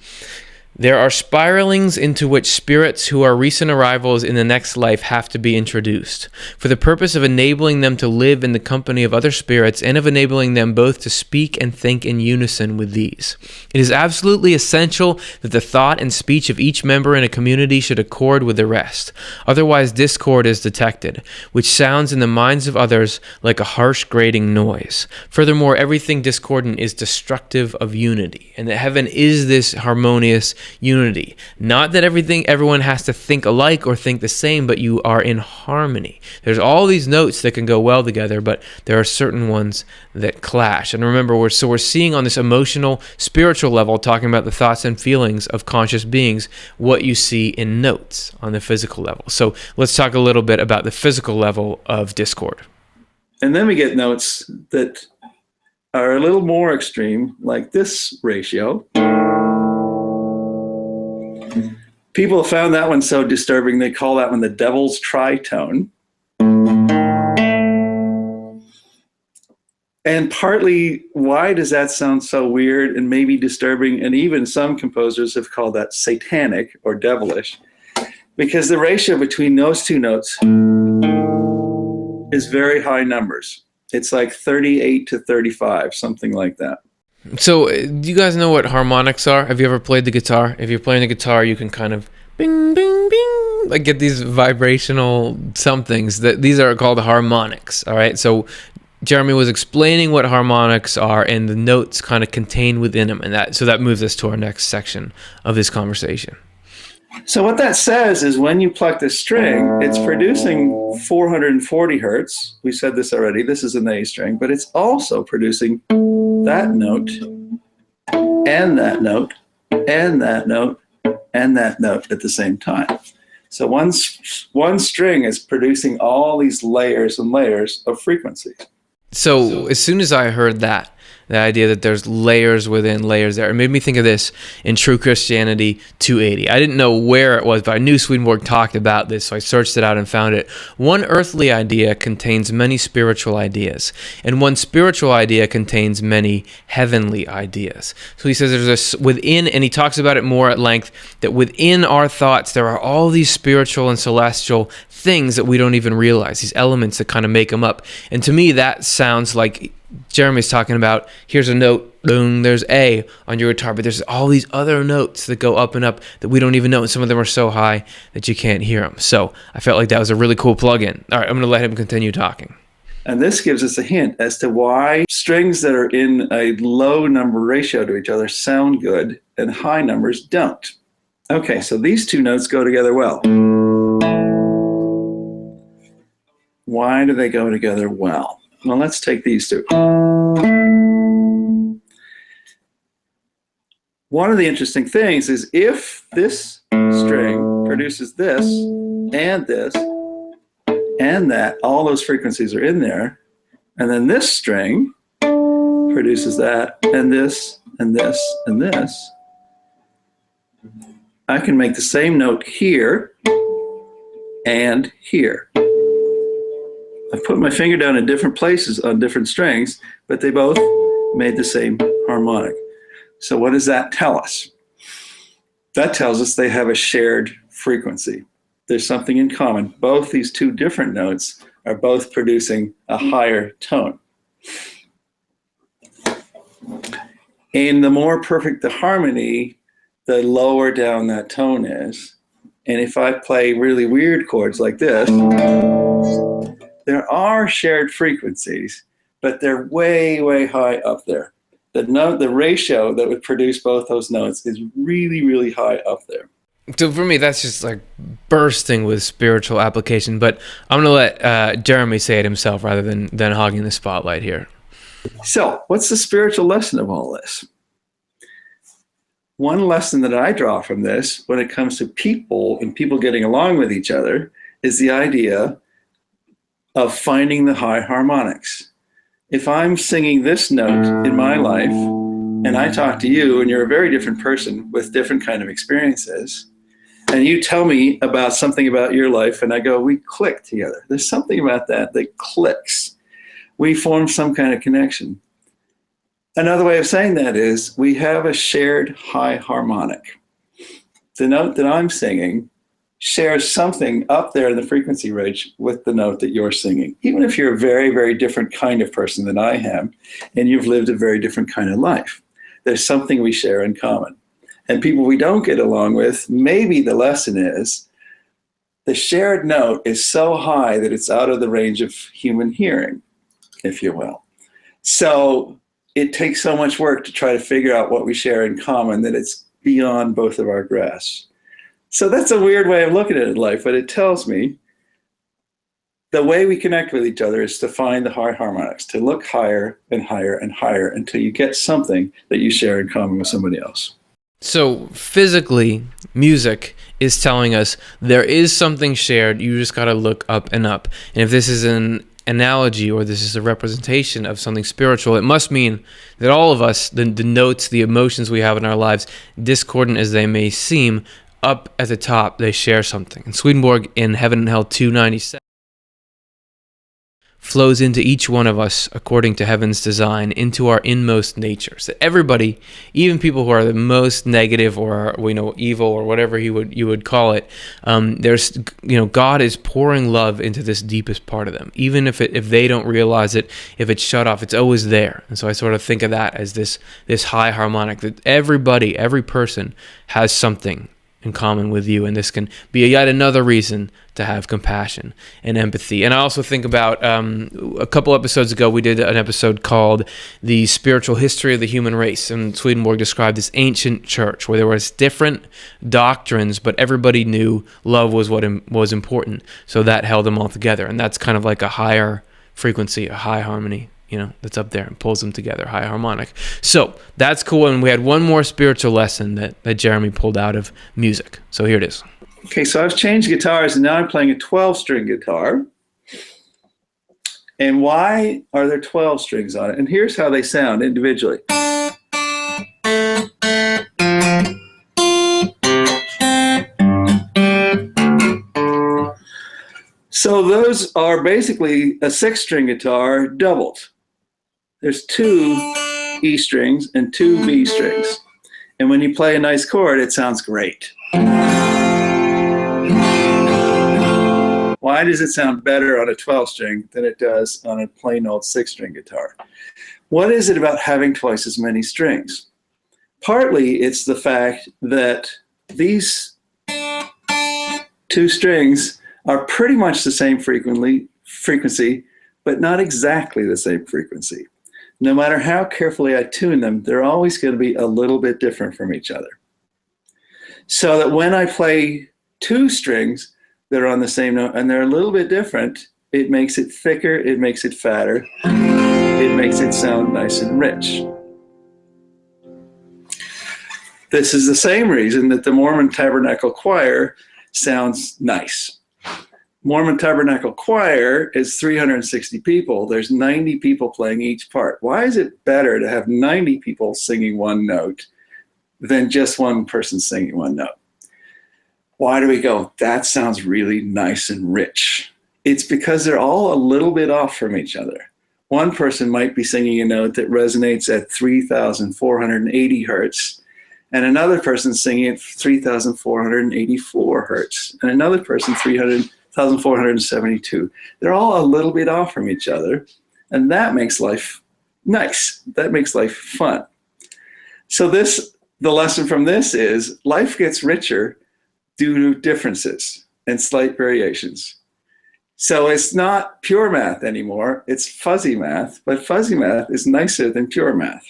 There are spiralings into which spirits who are recent arrivals in the next life have to be introduced, for the purpose of enabling them to live in the company of other spirits and of enabling them both to speak and think in unison with these. It is absolutely essential that the thought and speech of each member in a community should accord with the rest. Otherwise, discord is detected, which sounds in the minds of others like a harsh grating noise. Furthermore, everything discordant is destructive of unity, and that heaven is this harmonious unity. Not that everyone has to think alike or think the same, but you are in harmony. There's all these notes that can go well together, but there are certain ones that clash. And remember, we're seeing on this emotional, spiritual level, talking about the thoughts and feelings of conscious beings, what you see in notes on the physical level. So let's talk a little bit about the physical level of discord. And then we get notes that are a little more extreme, like this ratio. People have found that one so disturbing, they call that one the devil's tritone. And partly, why does that sound so weird and maybe disturbing? And even some composers have called that satanic or devilish, because the ratio between those two notes is very high numbers. It's like 38 to 35, something like that. So, do you guys know what harmonics are? Have you ever played the guitar? If you're playing the guitar, you can kind of bing, bing, bing, like get these vibrational somethings. These are called harmonics, all right? So, Jeremy was explaining what harmonics are and the notes kind of contained within them. And that moves us to our next section of this conversation. So what that says is when you pluck the string, it's producing 440 hertz. We said this already. This is an A string, but it's also producing that note and that note and that note and that note at the same time. So one string is producing all these layers and layers of frequency. So as soon as I heard that, the idea that there's layers within layers there, it made me think of this in True Christianity 280. I didn't know where it was, but I knew Swedenborg talked about this, so I searched it out and found it. One earthly idea contains many spiritual ideas, and one spiritual idea contains many heavenly ideas. So he says there's this within, and he talks about it more at length, that within our thoughts there are all these spiritual and celestial things that we don't even realize, these elements that kind of make them up. And to me, that sounds like Jeremy's talking about, here's a note, boom, there's A on your guitar, but there's all these other notes that go up and up that we don't even know, and some of them are so high that you can't hear them. So I felt like that was a really cool plug-in. All right, I'm going to let him continue talking. And this gives us a hint as to why strings that are in a low number ratio to each other sound good and high numbers don't. Okay, so these two notes go together well. Why do they go together well? Well, let's take these two. One of the interesting things is if this string produces this and this and that, all those frequencies are in there, and then this string produces that and this and this and this, I can make the same note here and here. I've put my finger down in different places on different strings, but they both made the same harmonic. So what does that tell us? That tells us they have a shared frequency. There's something in common. Both these two different notes are both producing a higher tone. And the more perfect the harmony, the lower down that tone is. And if I play really weird chords like this, there are shared frequencies, but they're way, way high up there. The ratio that would produce both those notes is really, really high up there. So for me, that's just like bursting with spiritual application, but I'm going to let Jeremy say it himself rather than hogging the spotlight here. So what's the spiritual lesson of all this? One lesson that I draw from this when it comes to people and people getting along with each other is the idea of finding the high harmonics. If I'm singing this note in my life and I talk to you and you're a very different person with different kind of experiences, and you tell me about something about your life and I go, we click together. There's something about that clicks. We form some kind of connection. Another way of saying that is we have a shared high harmonic. the note that I'm singing shares something up there in the frequency range with the note that you're singing. Even if you're a very, very different kind of person than I am, and you've lived a very different kind of life, there's something we share in common. And people we don't get along with, maybe the lesson is the shared note is so high that it's out of the range of human hearing, if you will. So it takes so much work to try to figure out what we share in common that it's beyond both of our grasps. So that's a weird way of looking at life, but it tells me the way we connect with each other is to find the high harmonics, to look higher and higher and higher until you get something that you share in common with somebody else. So physically, music is telling us there is something shared. You just got to look up and up. And if this is an analogy or this is a representation of something spiritual, it must mean that all of us, the notes, the emotions we have in our lives, discordant as they may seem, up at the top, they share something. And Swedenborg in Heaven and Hell 297 flows into each one of us according to heaven's design, into our inmost nature. So everybody, even people who are the most negative or evil or whatever you would call it, there's God is pouring love into this deepest part of them. Even if they don't realize it, if it's shut off, it's always there. And so I sort of think of that as this high harmonic that every person has something in common with you, and this can be yet another reason to have compassion and empathy. And I also think about a couple episodes ago, we did an episode called The Spiritual History of the Human Race, and Swedenborg described this ancient church where there was different doctrines, but everybody knew love was what was important, so that held them all together. And that's kind of like a higher frequency, a high harmony, that's up there and pulls them together, high harmonic. So that's cool. And we had one more spiritual lesson that Jeremy pulled out of music. So here it is. Okay, so I've changed guitars and now I'm playing a 12-string guitar. And why are there 12 strings on it? And here's how they sound individually. So those are basically a 6-string guitar doubled. There's 2 E strings and 2 B strings. And when you play a nice chord, it sounds great. Why does it sound better on a 12-string than it does on a plain old 6-string guitar? What is it about having twice as many strings? Partly it's the fact that these 2 strings are pretty much the same frequency, but not exactly the same frequency. No matter how carefully I tune them, they're always going to be a little bit different from each other. So that when I play 2 strings that are on the same note and they're a little bit different, it makes it thicker, it makes it fatter, it makes it sound nice and rich. This is the same reason that the Mormon Tabernacle Choir sounds nice. Mormon Tabernacle Choir is 360 people. There's 90 people playing each part. Why is it better to have 90 people singing one note than just one person singing one note? Why do we go, that sounds really nice and rich? It's because they're all a little bit off from each other. One person might be singing a note that resonates at 3,480 hertz, and another person singing at 3,484 hertz, and another person 1,472. They're all a little bit off from each other, and that makes life nice. That makes life fun. So the lesson from this is life gets richer due to differences and slight variations. So it's not pure math anymore, it's fuzzy math, but fuzzy math is nicer than pure math.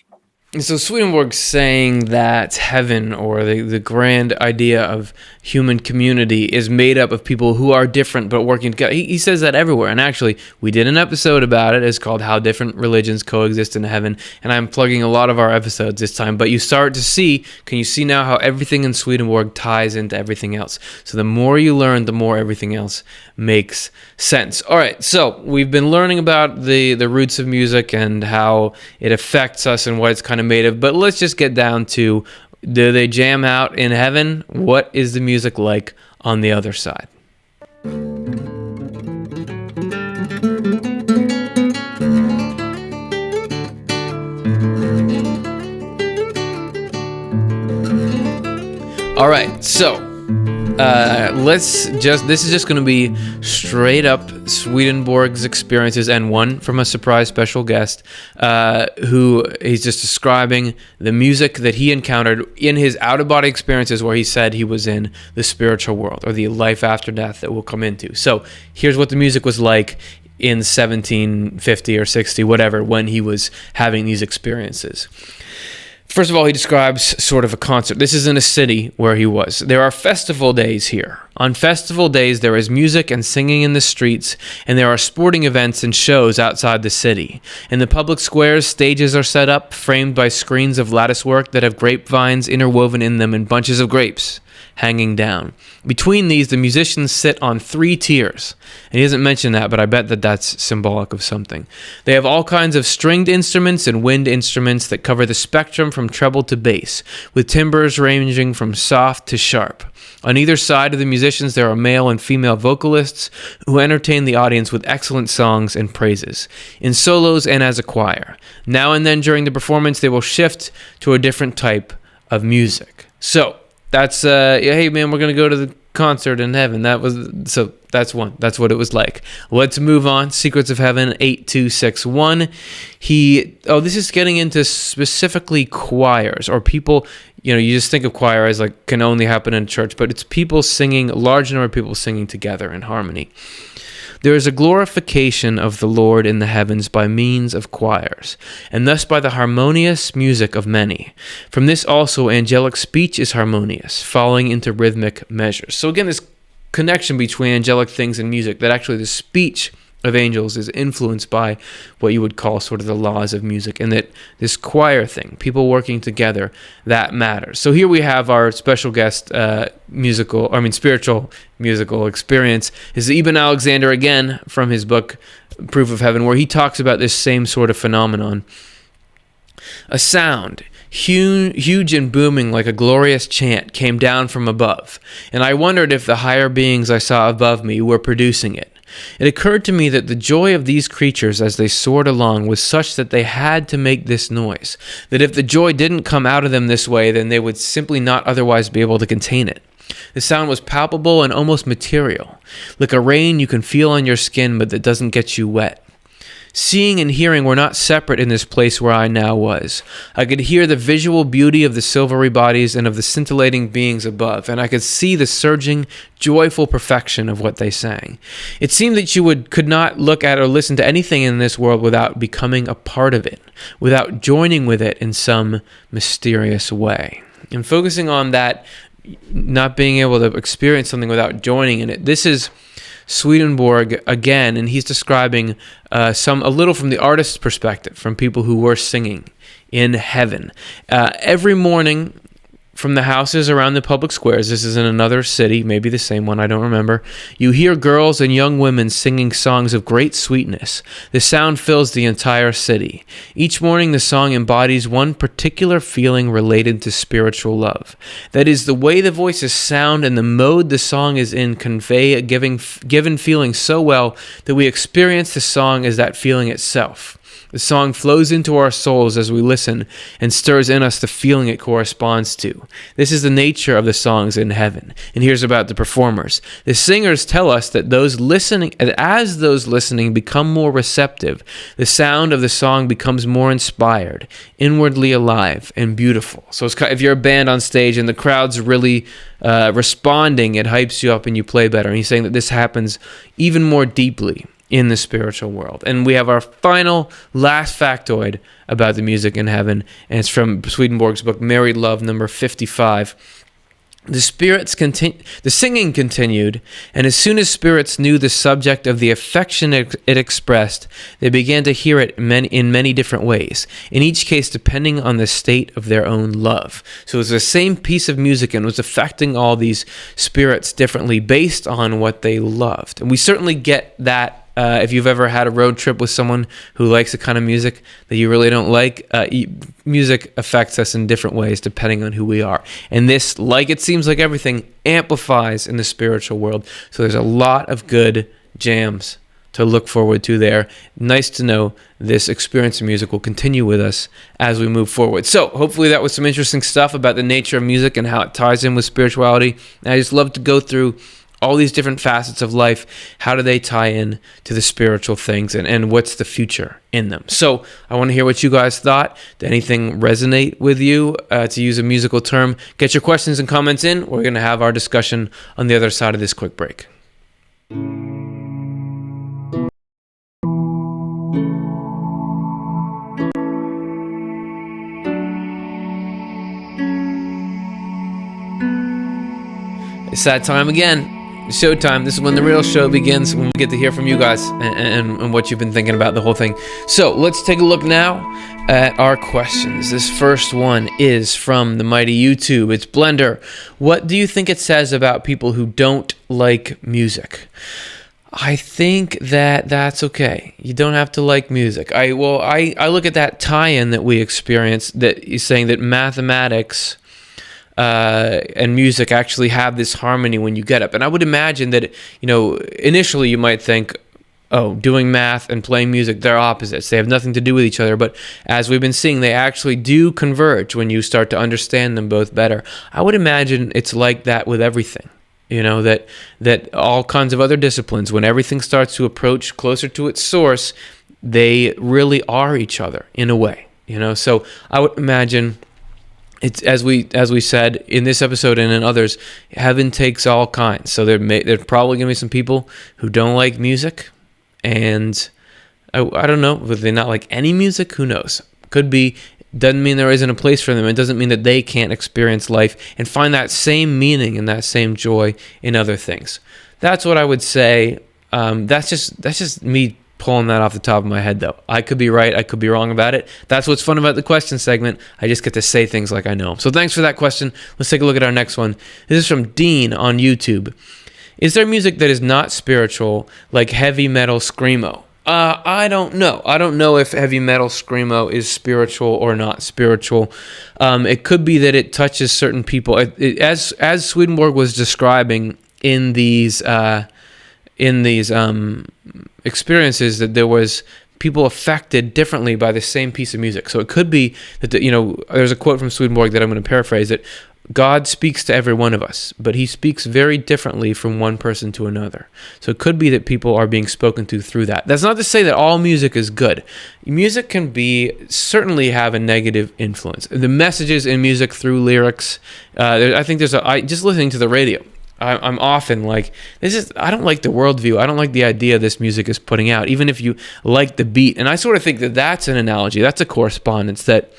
And so Swedenborg's saying that heaven, or the grand idea of human community, is made up of people who are different but working together. He says that everywhere. And actually, we did an episode about it. It's called How Different Religions Coexist in Heaven. And I'm plugging a lot of our episodes this time. But you start to see, can you see now how everything in Swedenborg ties into everything else? So the more you learn, the more everything else makes sense. All right, so we've been learning about the roots of music and how it affects us and what it's kind of made of, but let's just get down to, do they jam out in heaven? What is the music like on the other side? All right, so this is just going to be straight up Swedenborg's experiences, and one from a surprise special guest who he's just describing the music that he encountered in his out-of-body experiences, where he said he was in the spiritual world or the life after death that we'll come into. So here's what the music was like in 1750 or 60, whatever, when he was having these experiences. First of all, he describes sort of a concert. This is in a city where he was. There are festival days here. On festival days, there is music and singing in the streets, and there are sporting events and shows outside the city. In the public squares, stages are set up, framed by screens of lattice work that have grapevines interwoven in them and bunches of grapes hanging down. Between these, the musicians sit on 3 tiers. And he doesn't mention that, but I bet that that's symbolic of something. They have all kinds of stringed instruments and wind instruments that cover the spectrum from treble to bass, with timbres ranging from soft to sharp. On either side of the musicians, there are male and female vocalists who entertain the audience with excellent songs and praises, in solos and as a choir. Now and then during the performance, they will shift to a different type of music. So, that's, hey man, we're going to go to the concert in heaven. That's one. That's what it was like. Let's move on. Secrets of Heaven, 8261. This is getting into specifically choirs or people, you just think of choir as like can only happen in church, but it's people singing, a large number of people singing together in harmony. There is a glorification of the Lord in the heavens by means of choirs, and thus by the harmonious music of many. From this also angelic speech is harmonious, falling into rhythmic measures. So again, this connection between angelic things and music, that actually the speech of angels is influenced by what you would call sort of the laws of music, and that this choir thing, people working together, that matters. So here we have our special guest spiritual musical experience is Eben Alexander, again from his book Proof of Heaven, where he talks about this same sort of phenomenon. A sound, huge and booming like a glorious chant, came down from above, and I wondered if the higher beings I saw above me were producing it. It occurred to me that the joy of these creatures as they soared along was such that they had to make this noise, that if the joy didn't come out of them this way, then they would simply not otherwise be able to contain it. The sound was palpable and almost material, like a rain you can feel on your skin but that doesn't get you wet. Seeing and hearing were not separate in this place where I now was. I could hear the visual beauty of the silvery bodies and of the scintillating beings above, and I could see the surging, joyful perfection of what they sang. It seemed that you could not look at or listen to anything in this world without becoming a part of it, without joining with it in some mysterious way. And focusing on that, not being able to experience something without joining in it, this is Swedenborg again, and he's describing a little from the artist's perspective, from people who were singing in heaven. Every morning from the houses around the public squares, this is in another city, maybe the same one, I don't remember, you hear girls and young women singing songs of great sweetness. The sound fills the entire city. Each morning the song embodies one particular feeling related to spiritual love. That is, the way the voices sound and the mode the song is in convey a given feeling so well that we experience the song as that feeling itself. The song flows into our souls as we listen and stirs in us the feeling it corresponds to. This is the nature of the songs in heaven. And here's about the performers. The singers tell us that as those listening become more receptive, the sound of the song becomes more inspired, inwardly alive, and beautiful. So if you're a band on stage and the crowd's really responding, it hypes you up and you play better. And he's saying that this happens even more deeply in the spiritual world. And we have our last factoid about the music in heaven, and it's from Swedenborg's book, Married Love, number 55. The singing continued, and as soon as spirits knew the subject of the affection it expressed, they began to hear it in many different ways, in each case depending on the state of their own love. So it was the same piece of music and was affecting all these spirits differently based on what they loved. And we certainly get that. If you've ever had a road trip with someone who likes the kind of music that you really don't like, music affects us in different ways depending on who we are. And this, like it seems like everything, amplifies in the spiritual world. So there's a lot of good jams to look forward to there. Nice to know this experience of music will continue with us as we move forward. So hopefully that was some interesting stuff about the nature of music and how it ties in with spirituality. And I just love to go through all these different facets of life. How do they tie in to the spiritual things, and what's the future in them? So I want to hear what you guys thought. Did anything resonate with you, to use a musical term? Get your questions and comments in. We're going to have our discussion on the other side of this quick break. It's that time again. Showtime. This is when the real show begins, when we get to hear from you guys and what you've been thinking about the whole thing. So let's take a look now at our questions. This first one is from the mighty YouTube. It's Blender. What do you think it says about people who don't like music? I think that that's okay. You don't have to like music. I look at that tie-in that we experienced, that is saying that mathematics and music actually have this harmony when you get up. And I would imagine that, initially you might think, oh, doing math and playing music, they're opposites. They have nothing to do with each other. But as we've been seeing, they actually do converge when you start to understand them both better. I would imagine it's like that with everything. That all kinds of other disciplines, when everything starts to approach closer to its source, they really are each other in a way. So I would imagine it's as we said in this episode and in others, heaven takes all kinds. So there's probably going to be some people who don't like music, and I don't know, would they not like any music? Who knows? Could be. Doesn't mean there isn't a place for them. It doesn't mean that they can't experience life and find that same meaning and that same joy in other things. That's what I would say. That's just me pulling that off the top of my head, though. I could be right. I could be wrong about it. That's what's fun about the question segment. I just get to say things like I know them. So thanks for that question. Let's take a look at our next one. This is from Dean on YouTube. Is there music that is not spiritual, like heavy metal screamo? I don't know. I don't know if heavy metal screamo is spiritual or not spiritual. It could be that it touches certain people. As Swedenborg was describing in these experiences, that there was people affected differently by the same piece of music. So it could be that there's a quote from Swedenborg that I'm going to paraphrase, that God speaks to every one of us, but he speaks very differently from one person to another. So it could be that people are being spoken to through that. That's not to say that all music is good. Music can certainly have a negative influence. The messages in music through lyrics, I think just listening to the radio, I'm often like, I don't like the worldview. I don't like the idea this music is putting out, even if you like the beat. And I sort of think that that's an analogy. That's a correspondence, that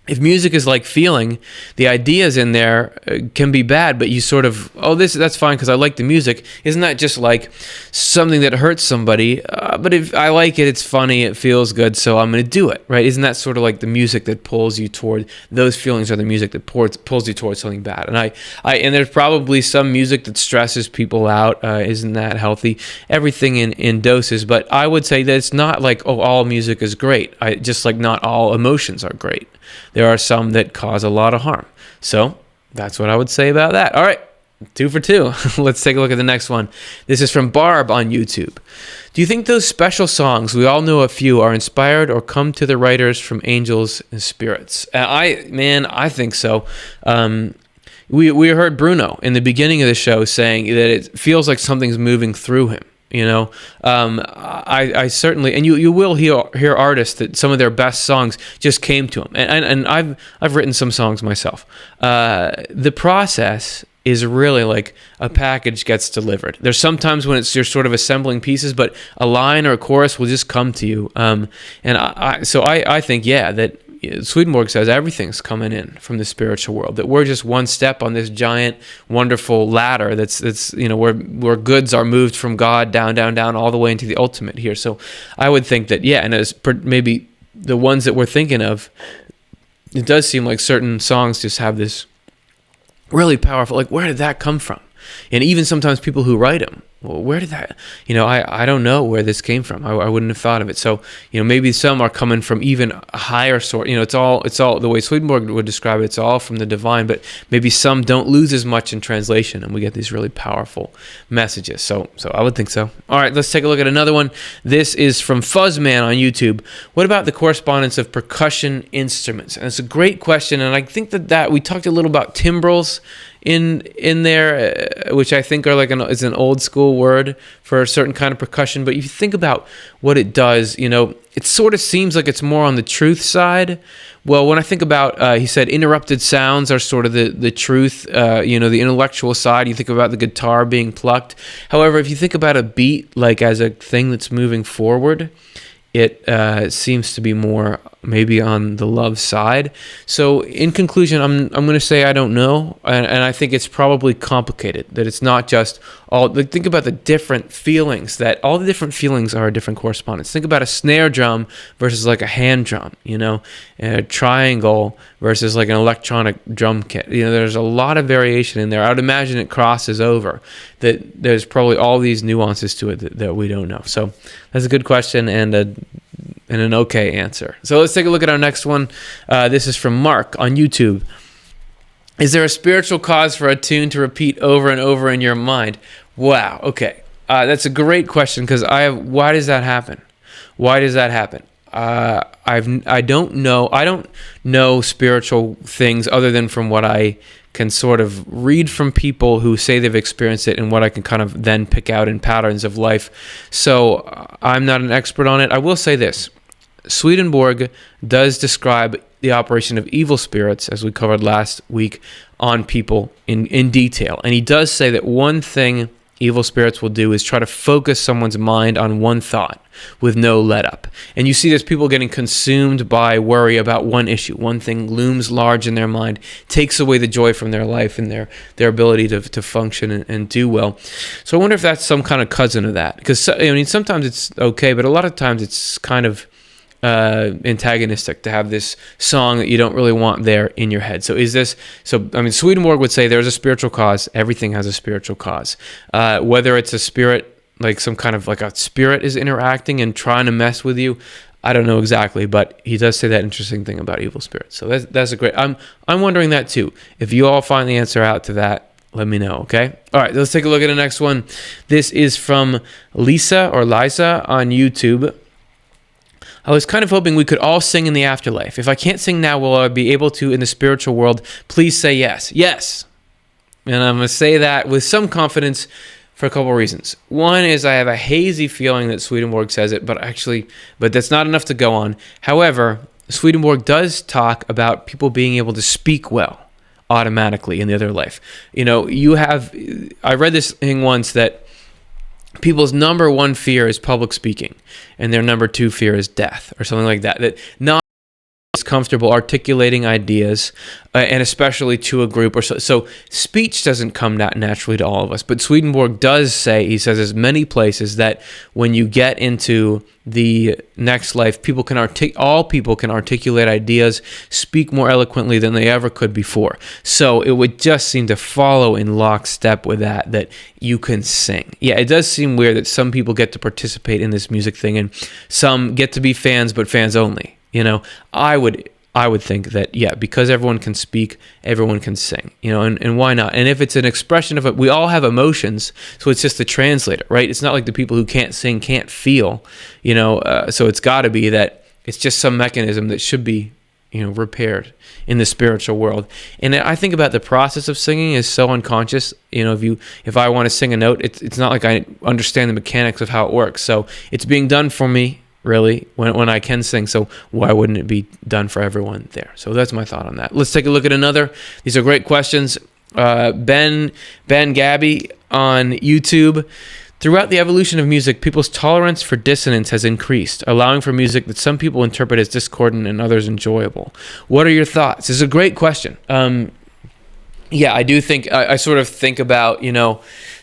if music is like feeling, the ideas in there can be bad, but you sort of, that's fine because I like the music. Isn't that just like something that hurts somebody? But if I like it, it's funny, it feels good, so I'm going to do it, right? Isn't that sort of like the music that pulls you toward, those feelings are the music that pulls you towards something bad? And and there's probably some music that stresses people out. Isn't that healthy? Everything in doses, but I would say that it's not like, all music is great. Just like not all emotions are great. There are some that cause a lot of harm. So that's what I would say about that. All right, 2 for 2. Let's take a look at the next one. This is from Barb on YouTube. Do you think those special songs, we all know a few, are inspired or come to the writers from angels and spirits? I think so. We heard Bruno in the beginning of the show saying that it feels like something's moving through him. I certainly, and you will hear artists that some of their best songs just came to them, and I've written some songs myself. The process is really like a package gets delivered. There's sometimes when you're sort of assembling pieces, but a line or a chorus will just come to you. And I think that Swedenborg says everything's coming in from the spiritual world, that we're just one step on this giant, wonderful ladder that's where goods are moved from God down, all the way into the ultimate here. So I would think that, and as maybe the ones that we're thinking of, it does seem like certain songs just have this really powerful, like, where did that come from? And even sometimes people who write them, well, where did that, I don't know where this came from. I wouldn't have thought of it. So, maybe some are coming from even a higher source. It's all the way Swedenborg would describe it. It's all from the divine, but maybe some don't lose as much in translation, and we get these really powerful messages. So I would think so. All right, let's take a look at another one. This is from Fuzzman on YouTube. What about the correspondence of percussion instruments? And it's a great question, and I think that we talked a little about timbrels in there, which I think are is an old school word for a certain kind of percussion. But if you think about what it does, it sort of seems like it's more on the truth side. Well, when I think about, he said interrupted sounds are sort of the truth, the intellectual side. You think about the guitar being plucked. However, if you think about a beat like as a thing that's moving forward, it seems to be more maybe on the love side. So in conclusion, I'm going to say I don't know, and I think it's probably complicated, that it's not just all, think about the different feelings, that all the different feelings are a different correspondence. Think about a snare drum versus like a hand drum, a triangle versus like an electronic drum kit. There's a lot of variation in there. I would imagine it crosses over, that there's probably all these nuances to it that we don't know. So that's a good question and an okay answer. So let's take a look at our next one. This is from Mark on YouTube. Is there a spiritual cause for a tune to repeat over and over in your mind? Wow. Okay. That's a great question, because why does that happen? Why does that happen? I don't know. I don't know spiritual things other than from what I can sort of read from people who say they've experienced it, and what I can kind of then pick out in patterns of life. So I'm not an expert on it. I will say this. Swedenborg does describe the operation of evil spirits, as we covered last week, on people in detail. And he does say that one thing evil spirits will do is try to focus someone's mind on one thought with no let up. And you see there's people getting consumed by worry about one issue. One thing looms large in their mind, takes away the joy from their life and their ability to function and do well. So I wonder if that's some kind of cousin of that. Because sometimes it's okay, but a lot of times it's kind of antagonistic to have this song that you don't really want there in your head. So Swedenborg would say there's a spiritual cause. Everything has a spiritual cause. Whether it's a spirit, like some kind of like a spirit is interacting and trying to mess with you, I don't know exactly, but he does say that interesting thing about evil spirits. So that's a great. I'm wondering that too. If you all find the answer out to that, let me know, okay? All right, let's take a look at the next one. This is from Lisa on YouTube. I was kind of hoping we could all sing in the afterlife. If I can't sing now, will I be able to in the spiritual world? Please say yes. Yes. And I'm going to say that with some confidence for a couple of reasons. One is I have a hazy feeling that Swedenborg says it, but that's not enough to go on. However, Swedenborg does talk about people being able to speak well automatically in the other life. I read this thing once that people's number one fear is public speaking, and their number two fear is death, or something like that. That not is comfortable articulating ideas, and especially to a group or so. So speech doesn't come naturally to all of us. But Swedenborg does say, he says, there's many places that when you get into the next life, all people can articulate ideas, speak more eloquently than they ever could before. So it would just seem to follow in lockstep with that you can sing. Yeah, it does seem weird that some people get to participate in this music thing and some get to be fans, but fans only. I would think that, yeah, because everyone can speak, everyone can sing, and why not? And if it's an expression of it, we all have emotions, so it's just the translator, right? It's not like the people who can't sing can't feel, so it's got to be that it's just some mechanism that should be, repaired in the spiritual world. And I think about the process of singing is so unconscious. If I want to sing a note, it's not like I understand the mechanics of how it works. So it's being done for me, really, when I can sing. So why wouldn't it be done for everyone there? So that's my thought on that. Let's take a look at another. These are great questions. Ben Gabby on YouTube. Throughout the evolution of music, people's tolerance for dissonance has increased, allowing for music that some people interpret as discordant and others enjoyable. What are your thoughts? This is a great question. Yeah, I do think, I sort of think about,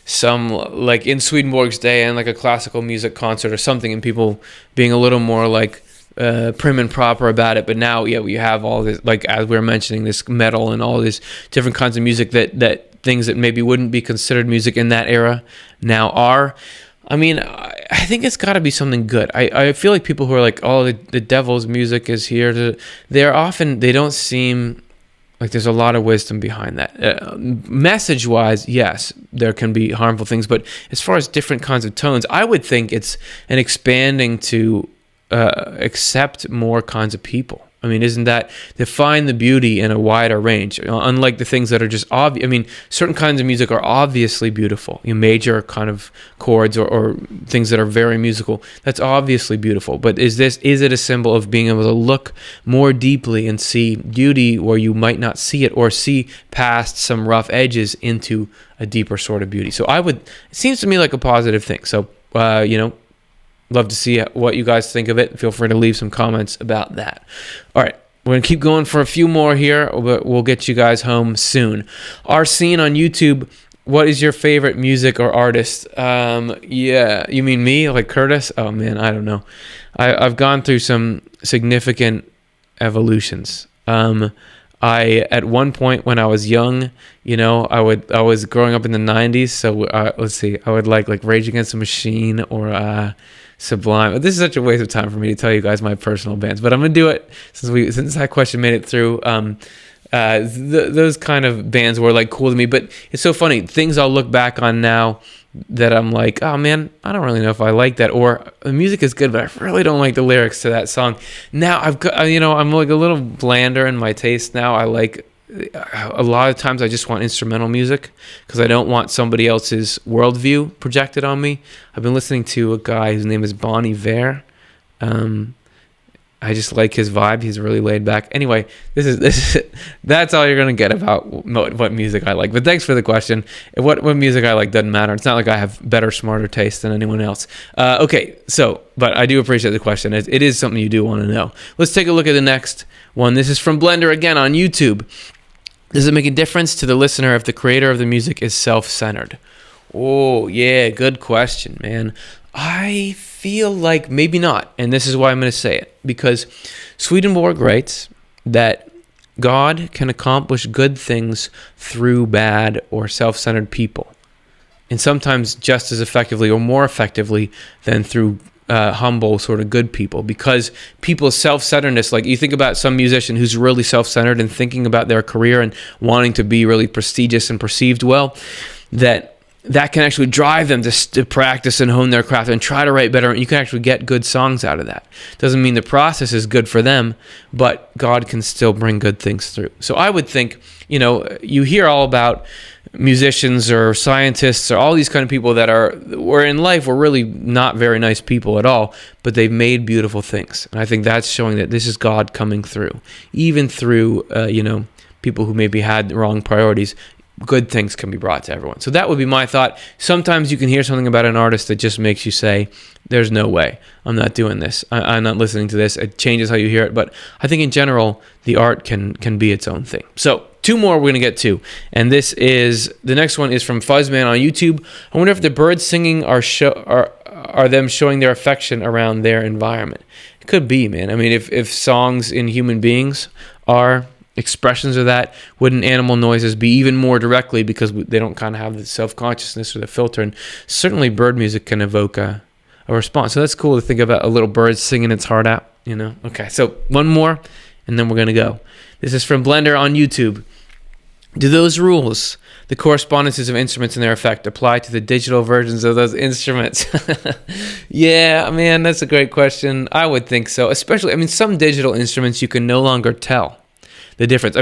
some, like in Swedenborg's day and like a classical music concert or something, and people being a little more like prim and proper about it. But now, yeah, we have all this, like as we were mentioning, this metal and all these different kinds of music that things that maybe wouldn't be considered music in that era now are. I mean, I think it's got to be something good. I feel like people who are like, oh, the devil's music is here. They don't seem like there's a lot of wisdom behind that. Message-wise, yes, there can be harmful things. But as far as different kinds of tones, I would think it's an expanding to accept more kinds of people. I mean, isn't that to find the beauty in a wider range? Unlike the things that are just obvious. I mean, certain kinds of music are obviously beautiful. Major kind of chords or things that are very musical. That's obviously beautiful. But is it a symbol of being able to look more deeply and see beauty where you might not see it, or see past some rough edges into a deeper sort of beauty? So it seems to me like a positive thing. So, love to see what you guys think of it. Feel free to leave some comments about that. All right, we're going to keep going for a few more here, but we'll get you guys home soon. Our scene on YouTube, what is your favorite music or artist? Yeah, you mean me, like Curtis? Oh, man, I don't know. I've gone through some significant evolutions. At one point when I was young, I was growing up in the 90s, so let's see, I would like Rage Against the Machine or Sublime. This is such a waste of time for me to tell you guys my personal bands, but I'm gonna do it since that question made it through. Those kind of bands were like cool to me, but it's so funny, things I'll look back on now that I'm like, oh man, I don't really know if I like that, or the music is good, but I really don't like the lyrics to that song. Now I've got, I'm like a little blander in my taste now. I like, a lot of times I just want instrumental music because I don't want somebody else's worldview projected on me. I've been listening to a guy whose name is Bon Iver. I just like his vibe. He's really laid back. Anyway, that's all you're gonna get about what music I like. But thanks for the question. What music I like doesn't matter. It's not like I have better, smarter taste than anyone else. Okay, but I do appreciate the question. It is something you do want to know. Let's take a look at the next one. This is from Blender again on YouTube. Does it make a difference to the listener if the creator of the music is self-centered? Oh, yeah, good question, man. I feel like maybe not, and this is why I'm going to say it. Because Swedenborg writes that God can accomplish good things through bad or self-centered people, and sometimes just as effectively or more effectively than through humble sort of good people. Because people's self-centeredness, like you think about some musician who's really self-centered and thinking about their career and wanting to be really prestigious and perceived well, that can actually drive them to practice and hone their craft and try to write better. You can actually get good songs out of that. Doesn't mean the process is good for them, but God can still bring good things through. So I would think, you hear all about musicians or scientists or all these kind of people that were in life were really not very nice people at all, but they've made beautiful things. And I think that's showing that this is God coming through, even through, people who maybe had the wrong priorities. Good things can be brought to everyone. So that would be my thought. Sometimes you can hear something about an artist that just makes you say, there's no way. I'm not doing this. I'm not listening to this. It changes how you hear it. But I think in general, the art can be its own thing. So 2 more we're going to get to. And the next one is from Fuzzman on YouTube. I wonder if the birds singing are them showing their affection around their environment. It could be, man. I mean, if songs in human beings are expressions of that, wouldn't animal noises be even more directly, because they don't kind of have the self-consciousness or the filter? And certainly bird music can evoke a response. So that's cool to think about a little bird singing its heart out, Okay, so one more, and then we're going to go. This is from Blender on YouTube. Do those rules, the correspondences of instruments and their effect, apply to the digital versions of those instruments? Yeah, man, that's a great question. I would think so. Especially, some digital instruments you can no longer tell the difference.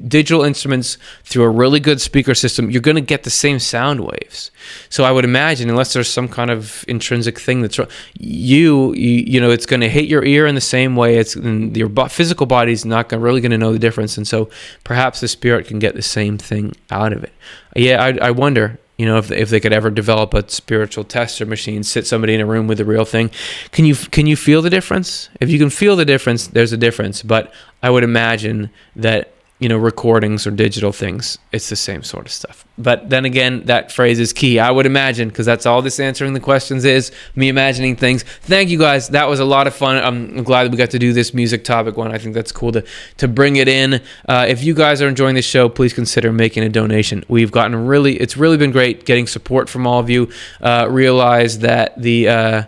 Digital instruments, through a really good speaker system, you're going to get the same sound waves. So I would imagine, unless there's some kind of intrinsic thing that's wrong, it's going to hit your ear in the same way. Your physical body's not really going to know the difference, and so perhaps the spirit can get the same thing out of it. Yeah, I wonder. If they could ever develop a spiritual tester machine, sit somebody in a room with the real thing. Can you feel the difference? If you can feel the difference, there's a difference. But I would imagine that recordings or digital things. It's the same sort of stuff. But then again, that phrase is key, I would imagine, because that's all this answering the questions is, me imagining things. Thank you guys. That was a lot of fun. I'm glad that we got to do this music topic one. I think that's cool to bring it in. If you guys are enjoying the show, please consider making a donation. It's really been great getting support from all of you. Realize that the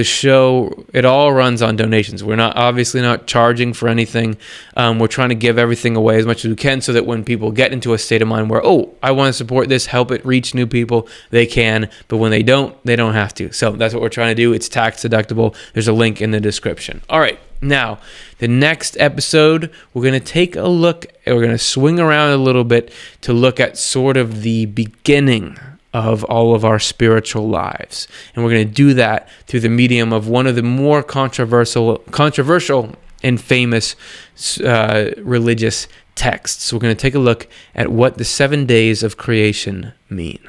show, it all runs on donations. We're obviously not charging for anything. We're trying to give everything away as much as we can, so that when people get into a state of mind where, I want to support this, help it reach new people, they can. But when they don't have to. So that's what we're trying to do. It's tax deductible. There's a link in the description. All right. Now, the next episode, we're going to take a look, we're going to swing around a little bit to look at sort of the beginning of all of our spiritual lives. And we're going to do that through the medium of one of the more controversial and famous religious texts. So we're going to take a look at what the 7 days of creation mean.